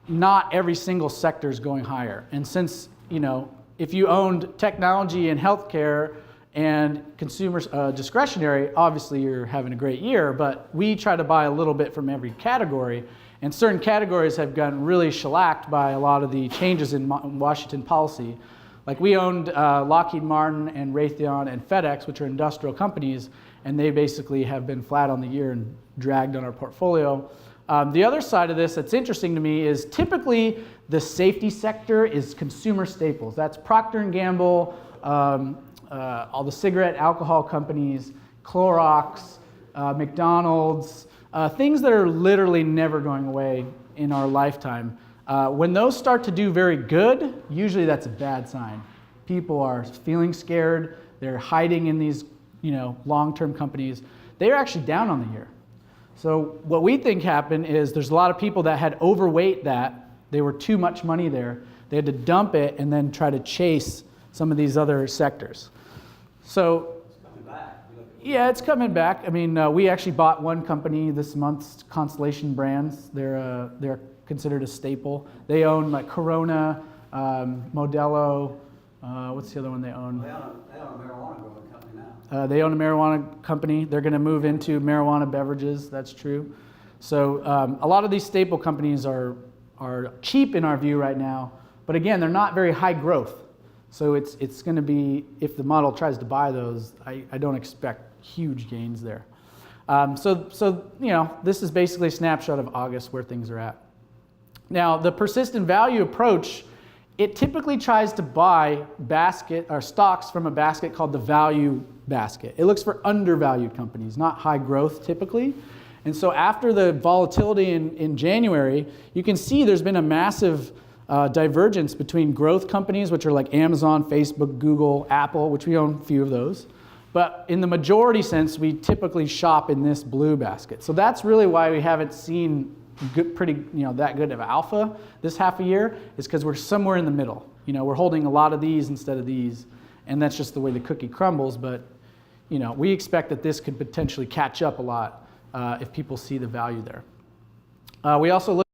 not every single sector is going higher. And since, you know, if you owned technology and healthcare and consumer discretionary, obviously you're having a great year, but we try to buy a little bit from every category. And certain categories have gotten really shellacked by a lot of the changes in Washington policy. Like we owned Lockheed Martin and Raytheon and FedEx, which are industrial companies, and they basically have been flat on the year and dragged on our portfolio. The other side of this that's interesting to me is typically the safety sector is consumer staples. That's Procter & Gamble, all the cigarette, alcohol companies, Clorox, McDonald's, things that are literally never going away in our lifetime. When those start to do very good, usually that's a bad sign. People are feeling scared. They're hiding in these, long-term companies. They're actually down on the year. So what we think happened is there's a lot of people that had overweight that. They were too much money there. They had to dump it and then try to chase some of these other sectors. So yeah, it's coming back. I mean, we actually bought one company this month, Constellation Brands. They're considered a staple. They own like Corona, Modelo. What's the other one they own? They own a marijuana growing company now. They own a marijuana company. They're going to move into marijuana beverages. That's true. So a lot of these staple companies are cheap in our view right now. But again, they're not very high growth. So it's going to be, if the model tries to buy those, I don't expect huge gains there. So this is basically a snapshot of August where things are at. Now, the persistent value approach, it typically tries to buy stocks from a basket called the value basket. It looks for undervalued companies, not high growth typically. And so after the volatility in January, you can see there's been a massive divergence between growth companies, which are like Amazon, Facebook, Google, Apple, which we own a few of those. But in the majority sense, we typically shop in this blue basket. So that's really why we haven't seen that good of alpha this half a year, is because we're somewhere in the middle. We're holding a lot of these instead of these, and that's just the way the cookie crumbles. But we expect that this could potentially catch up a lot if people see the value there. We also look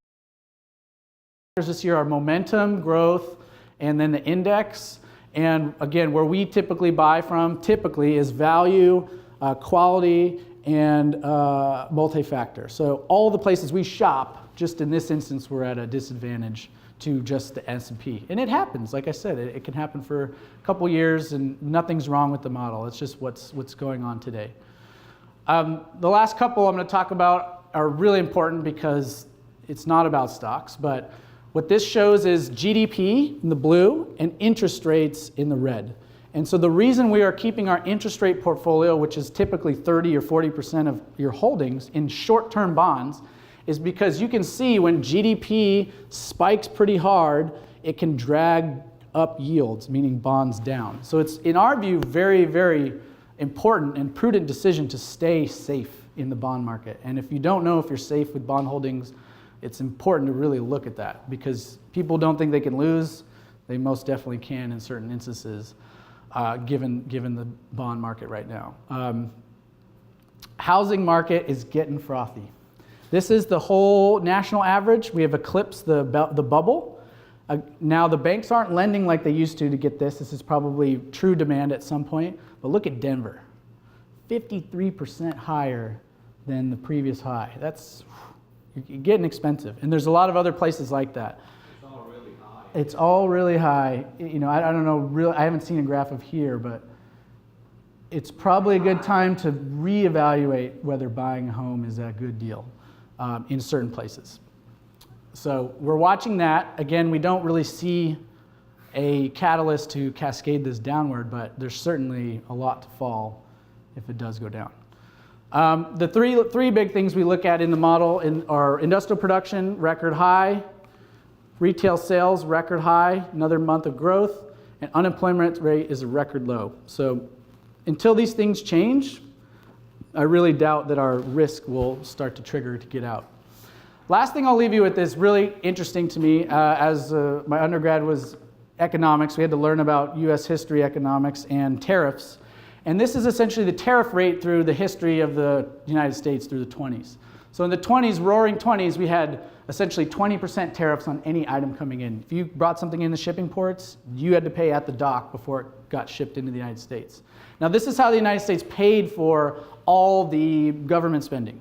this year our momentum, growth, and then the index. And again, where we typically buy from is value, quality, and multi-factor. So all the places we shop, just in this instance, we're at a disadvantage to just the S&P. And it happens, like I said, it can happen for a couple years and nothing's wrong with the model. It's just what's going on today. The last couple I'm going to talk about are really important because it's not about stocks, but what this shows is GDP in the blue and interest rates in the red. And so the reason we are keeping our interest rate portfolio, which is typically 30 or 40% of your holdings in short-term bonds, is because you can see when GDP spikes pretty hard, it can drag up yields, meaning bonds down. So it's, in our view, very, very important and prudent decision to stay safe in the bond market. And if you don't know if you're safe with bond holdings, it's important to really look at that because people don't think they can lose. They most definitely can in certain instances, given the bond market right now. Housing market is getting frothy. This is the whole national average. We have eclipsed the bubble. Now the banks aren't lending like they used to get this. This is probably true demand at some point. But look at Denver, 53% higher than the previous high. You're getting expensive. And there's a lot of other places like that. It's all really high. It's all really high. I don't know, I haven't seen a graph of here, but it's probably a good time to reevaluate whether buying a home is a good deal in certain places. So we're watching that. Again, we don't really see a catalyst to cascade this downward, but there's certainly a lot to fall if it does go down. The three big things we look at in the model are industrial production, record high, retail sales, record high, another month of growth, and unemployment rate is a record low. So until these things change, I really doubt that our risk will start to trigger to get out. Last thing I'll leave you with is really interesting to me. As my undergrad was economics, we had to learn about US history economics and tariffs. And this is essentially the tariff rate through the history of the United States through the 20s. So in the 20s, roaring 20s, we had essentially 20% tariffs on any item coming in. If you brought something in the shipping ports, you had to pay at the dock before it got shipped into the United States. Now this is how the United States paid for all the government spending.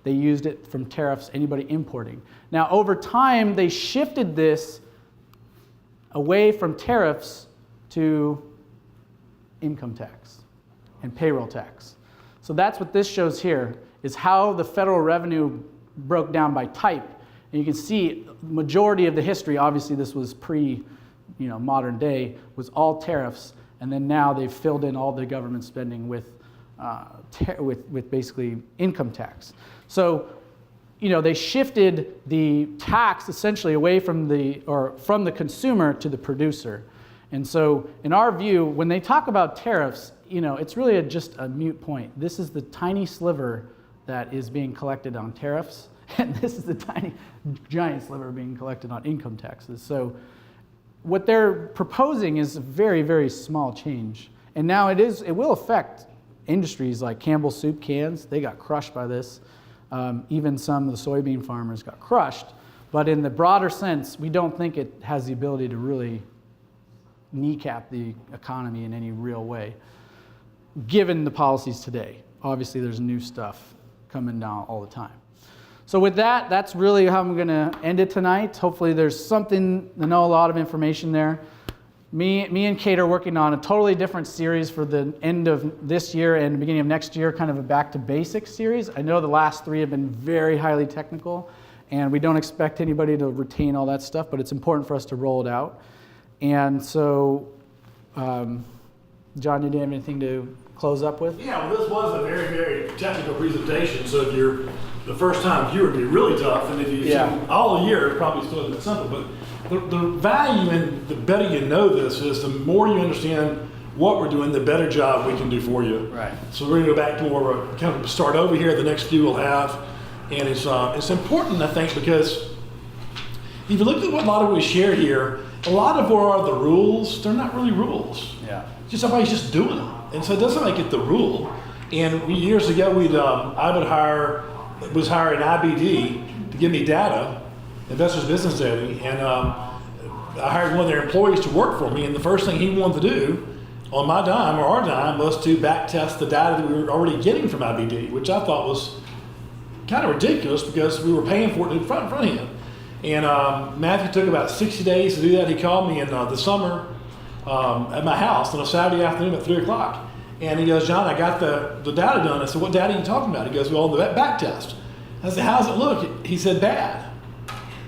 They used it from tariffs, anybody importing. Now over time, they shifted this away from tariffs to income tax and payroll tax. So that's what this shows here, is how the federal revenue broke down by type. And you can see the majority of the history, obviously this was modern day, was all tariffs. And then now they've filled in all the government spending with with basically income tax. So, they shifted the tax essentially away from the consumer to the producer. And so, in our view, when they talk about tariffs, it's really just a moot point. This is the tiny sliver that is being collected on tariffs, and this is the giant sliver being collected on income taxes. So, what they're proposing is a very, very small change. And now it will affect industries like Campbell's soup cans. They got crushed by this. Even some of the soybean farmers got crushed. But in the broader sense, we don't think it has the ability to really kneecap the economy in any real way, given the policies today. Obviously, there's new stuff coming down all the time. So with that, that's really how I'm going to end it tonight. Hopefully there's something, a lot of information there. Me and Kate are working on a totally different series for the end of this year and the beginning of next year, kind of a back to basics series. I know the last 3 have been very highly technical, and we don't expect anybody to retain all that stuff, but it's important for us to roll it out. And so, John, did you have anything to close up with? Yeah, well, this was a very, very technical presentation, so if you're the first time viewer, it'd be really tough, and if you all year, it's probably still a bit simple, but the value and the better you know this is, the more you understand what we're doing, the better job we can do for you. Right. So we're going to go back to more of a kind of start over here, the next few we'll have, and it's important, I think, because if you look at what a lot of what we share here, a lot of what are the rules, they're not really rules. Yeah. Just somebody's just doing them. And so it doesn't make it the rule. And years ago, I was hiring IBD to give me data, Investors Business Daily, and I hired one of their employees to work for me, and the first thing he wanted to do on my dime or our dime was to back test the data that we were already getting from IBD, which I thought was kind of ridiculous because we were paying for it in front of him. And Matthew took about 60 days to do that. He called me in the summer at my house on a Saturday afternoon at 3 o'clock. And he goes, John, I got the data done. I said, what data are you talking about? He goes, well, the back test. I said, how's it look? He said, bad.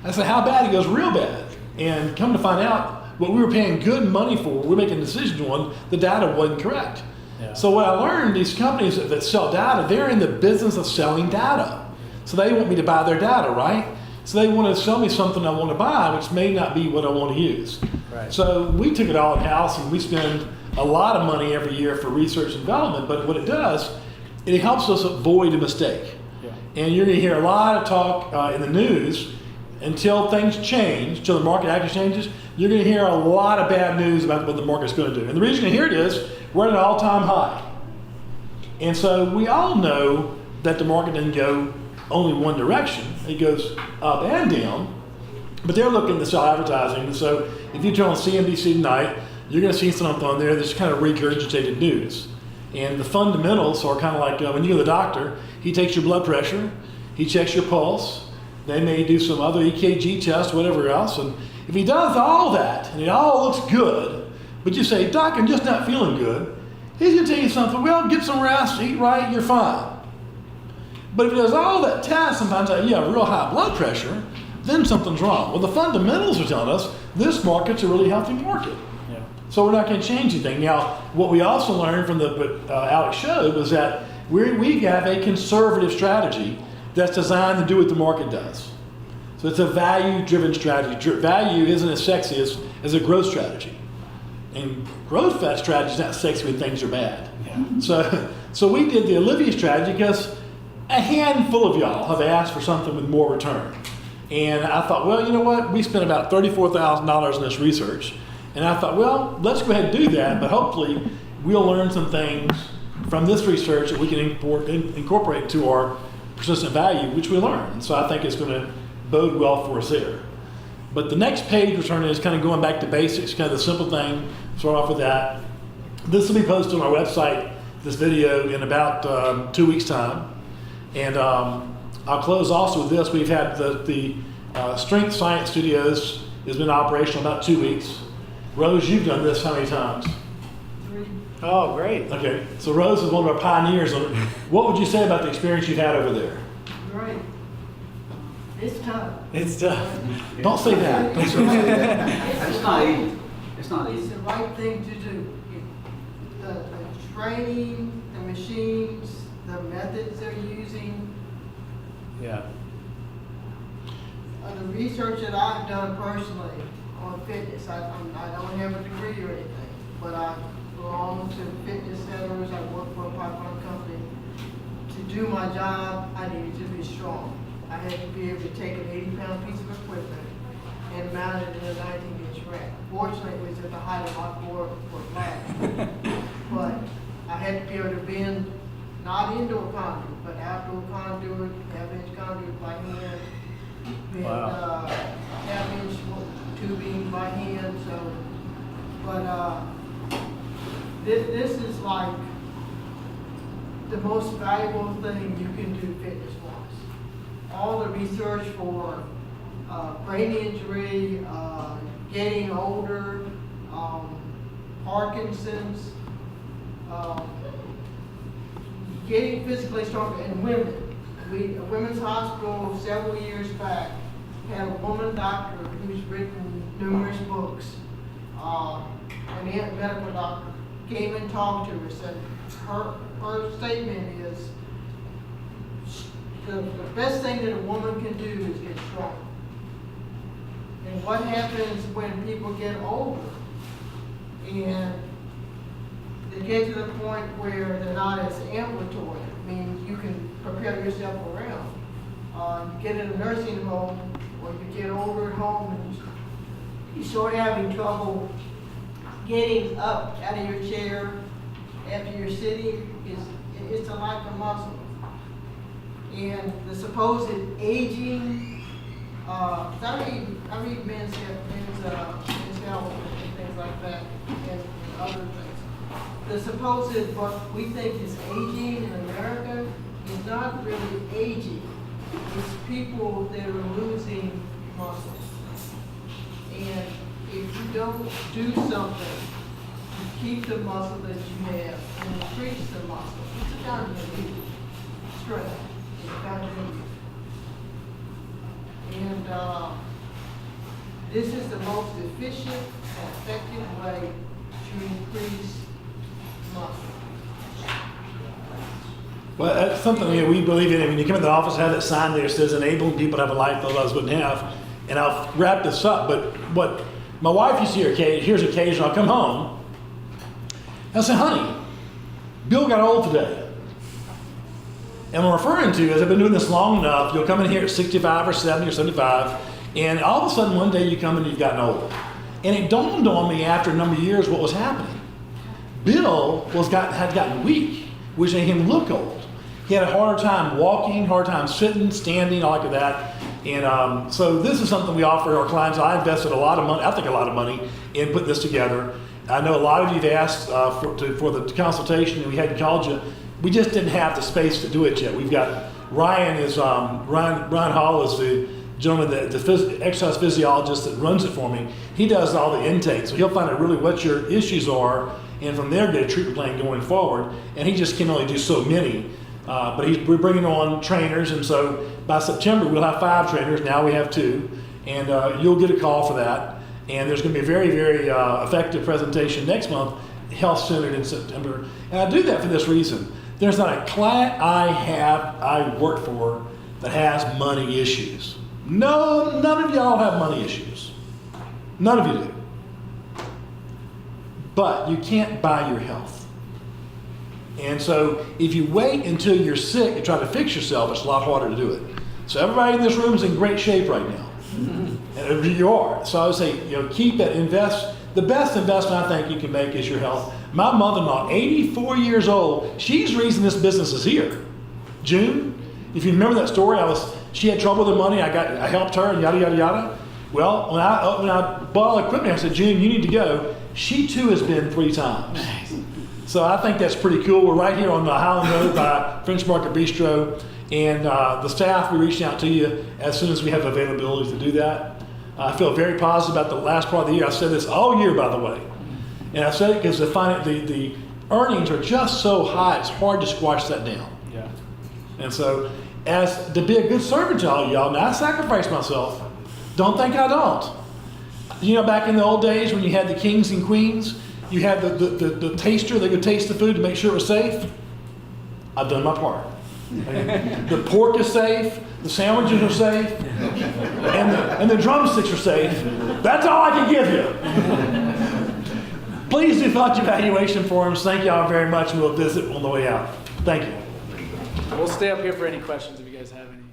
I said, how bad? He goes, real bad. And come to find out, what we were paying good money for, we're making decisions on, the data wasn't correct. Yeah. So what I learned, these companies that sell data, they're in the business of selling data. So they want me to buy their data, right? So they want to sell me something I want to buy, which may not be what I want to use. Right. So we took it all in-house, and we spend a lot of money every year for research and development, but what it does, it helps us avoid a mistake. Yeah. And you're going to hear a lot of talk in the news until things change, until the market actually changes. You're going to hear a lot of bad news about what the market's going to do. And the reason you hear it is we're at an all-time high. And so we all know that the market doesn't go only one direction. It goes up and down, but they're looking to sell advertising. And so if you turn on CNBC tonight, you're going to see something on there that's kind of regurgitated news. And the fundamentals are kind of like when you go to the doctor, he takes your blood pressure, he checks your pulse, they may do some other EKG test, whatever else. And if he does all that, and it all looks good, but you say, Doc, I'm just not feeling good, he's going to tell you something, well, get some rest, eat right, you're fine. But if he does all that test, sometimes you have real high blood pressure, then something's wrong. Well, the fundamentals are telling us this market's a really healthy market. Yeah. So we're not going to change anything. Now, what we also learned from what Alex showed was that we have a conservative strategy that's designed to do what the market does. So it's a value-driven strategy. Value isn't as sexy as a growth strategy. And growth strategy is not sexy when things are bad. Yeah. So we did the Olivia strategy because a handful of y'all have asked for something with more return. And I thought, well, you know what? We spent about $34,000 in this research. And I thought, well, let's go ahead and do that, but hopefully we'll learn some things from this research that we can incorporate into our persistent value, which we learn. And so I think it's going to bode well for us there. But the next page we're turning is kind of going back to basics, kind of the simple thing. Start off with that. This will be posted on our website, this video, in about 2 weeks' time. And I'll close also with this. We've had the Strength Science Studios has been operational about 2 weeks. Rose, you've done this how many times? 3. Oh, great. Okay, so Rose is one of our pioneers. What would you say about the experience you've had over there? Great. It's tough. It's tough. Don't say that. Don't say that. It's not easy. It's not It's easy. the right thing to do. The training, machines, the methods they're using. Yeah. The research that I've done personally on fitness, I don't have a degree or anything, but I belong to fitness centers, I work for a pipeline company. To do my job, I needed to be strong. I had to be able to take an 80-pound piece of equipment and mount it in a 19-inch rack. Fortunately, it was at the height of my 4-foot ladder. But I had to be able to bend, not indoor conduit, but outdoor conduit, half-inch conduit by hand, bend half-inch tubing by hand. So, but this is like the most valuable thing you can do fitness-wise. All the research for brain injury, getting older, Parkinson's, getting physically stronger, and women. A women's hospital several years back had a woman doctor who's written numerous books, an medical doctor, came and talked to us, and her statement is the best thing that a woman can do is get strong. And what happens when people get older and they get to the point where they're not as ambulatory? I mean, you can prepare yourself around. You get in a nursing home, or you get older at home and you start having trouble getting up out of your chair after you're sitting. It's a lack of muscle. And the supposed aging, I read men's health and things like that, and other things. The supposed, what we think is aging in America is not really aging. It's people that are losing muscle. And if you don't do something to keep the muscle that you have and increase the muscle, it's a fountain of youth. Strength. It's a fountain of youth. And this is the most efficient and effective way to increase muscle. Well, that's something we believe in. When you come into the office, have that sign there that says enabling people to have a life those others wouldn't have. And I'll wrap this up, but what my wife used to here's occasion, I'll come home, and I'll say, honey, Bill got old today. And what I'm referring to is I've been doing this long enough, you'll come in here at 65 or 70 or 75, and all of a sudden one day you come in and you've gotten old. And it dawned on me after a number of years what was happening. Bill had gotten weak, which made him look old. He had a harder time walking, harder time sitting, standing, all like that. And so this is something we offer our clients. I invested a lot of money, in putting this together. I know a lot of you have asked for the consultation, and we hadn't called you. We just didn't have the space to do it yet. We've got Ryan Hall is the gentleman, the exercise physiologist that runs it for me. He does all the intake, so he'll find out really what your issues are, and from there get a treatment plan going forward. And he just can only do so many. But we're bringing on trainers, and so by September we'll have 5 trainers. Now we have 2, and you'll get a call for that. And there's going to be a very, very effective presentation next month, health-centered in September. And I do that for this reason. There's not a client I work for that has money issues. No, none of y'all have money issues. None of you do. But you can't buy your health. And so if you wait until you're sick and try to fix yourself, it's a lot harder to do it. So everybody in this room is in great shape right now. And you are. So I would say, keep it, invest. The best investment I think you can make is your health. My mother-in-law, 84 years old, she's the reason this business is here. June, if you remember that story, she had trouble with the money, I helped her, and yada, yada, yada. Well, when I bought all the equipment, I said, June, you need to go. She too has been 3 times. So I think that's pretty cool. We're right here on the Highland Road by French Market Bistro. And the staff, we reached out to you as soon as we have availability to do that. I feel very positive about the last part of the year. I've said this all year, by the way. And I've said it because the earnings are just so high, it's hard to squash that down. Yeah. And so, as to be a good servant to all y'all, now I sacrifice myself. Don't think I don't. Back in the old days when you had the kings and queens, you had the taster that could taste the food to make sure it was safe. I've done my part. The pork is safe, the sandwiches are safe, and the drumsticks are safe. That's all I can give you. Please do fill out your evaluation forms. Thank y'all very much, and we'll visit on the way out. Thank you. We'll stay up here for any questions if you guys have any.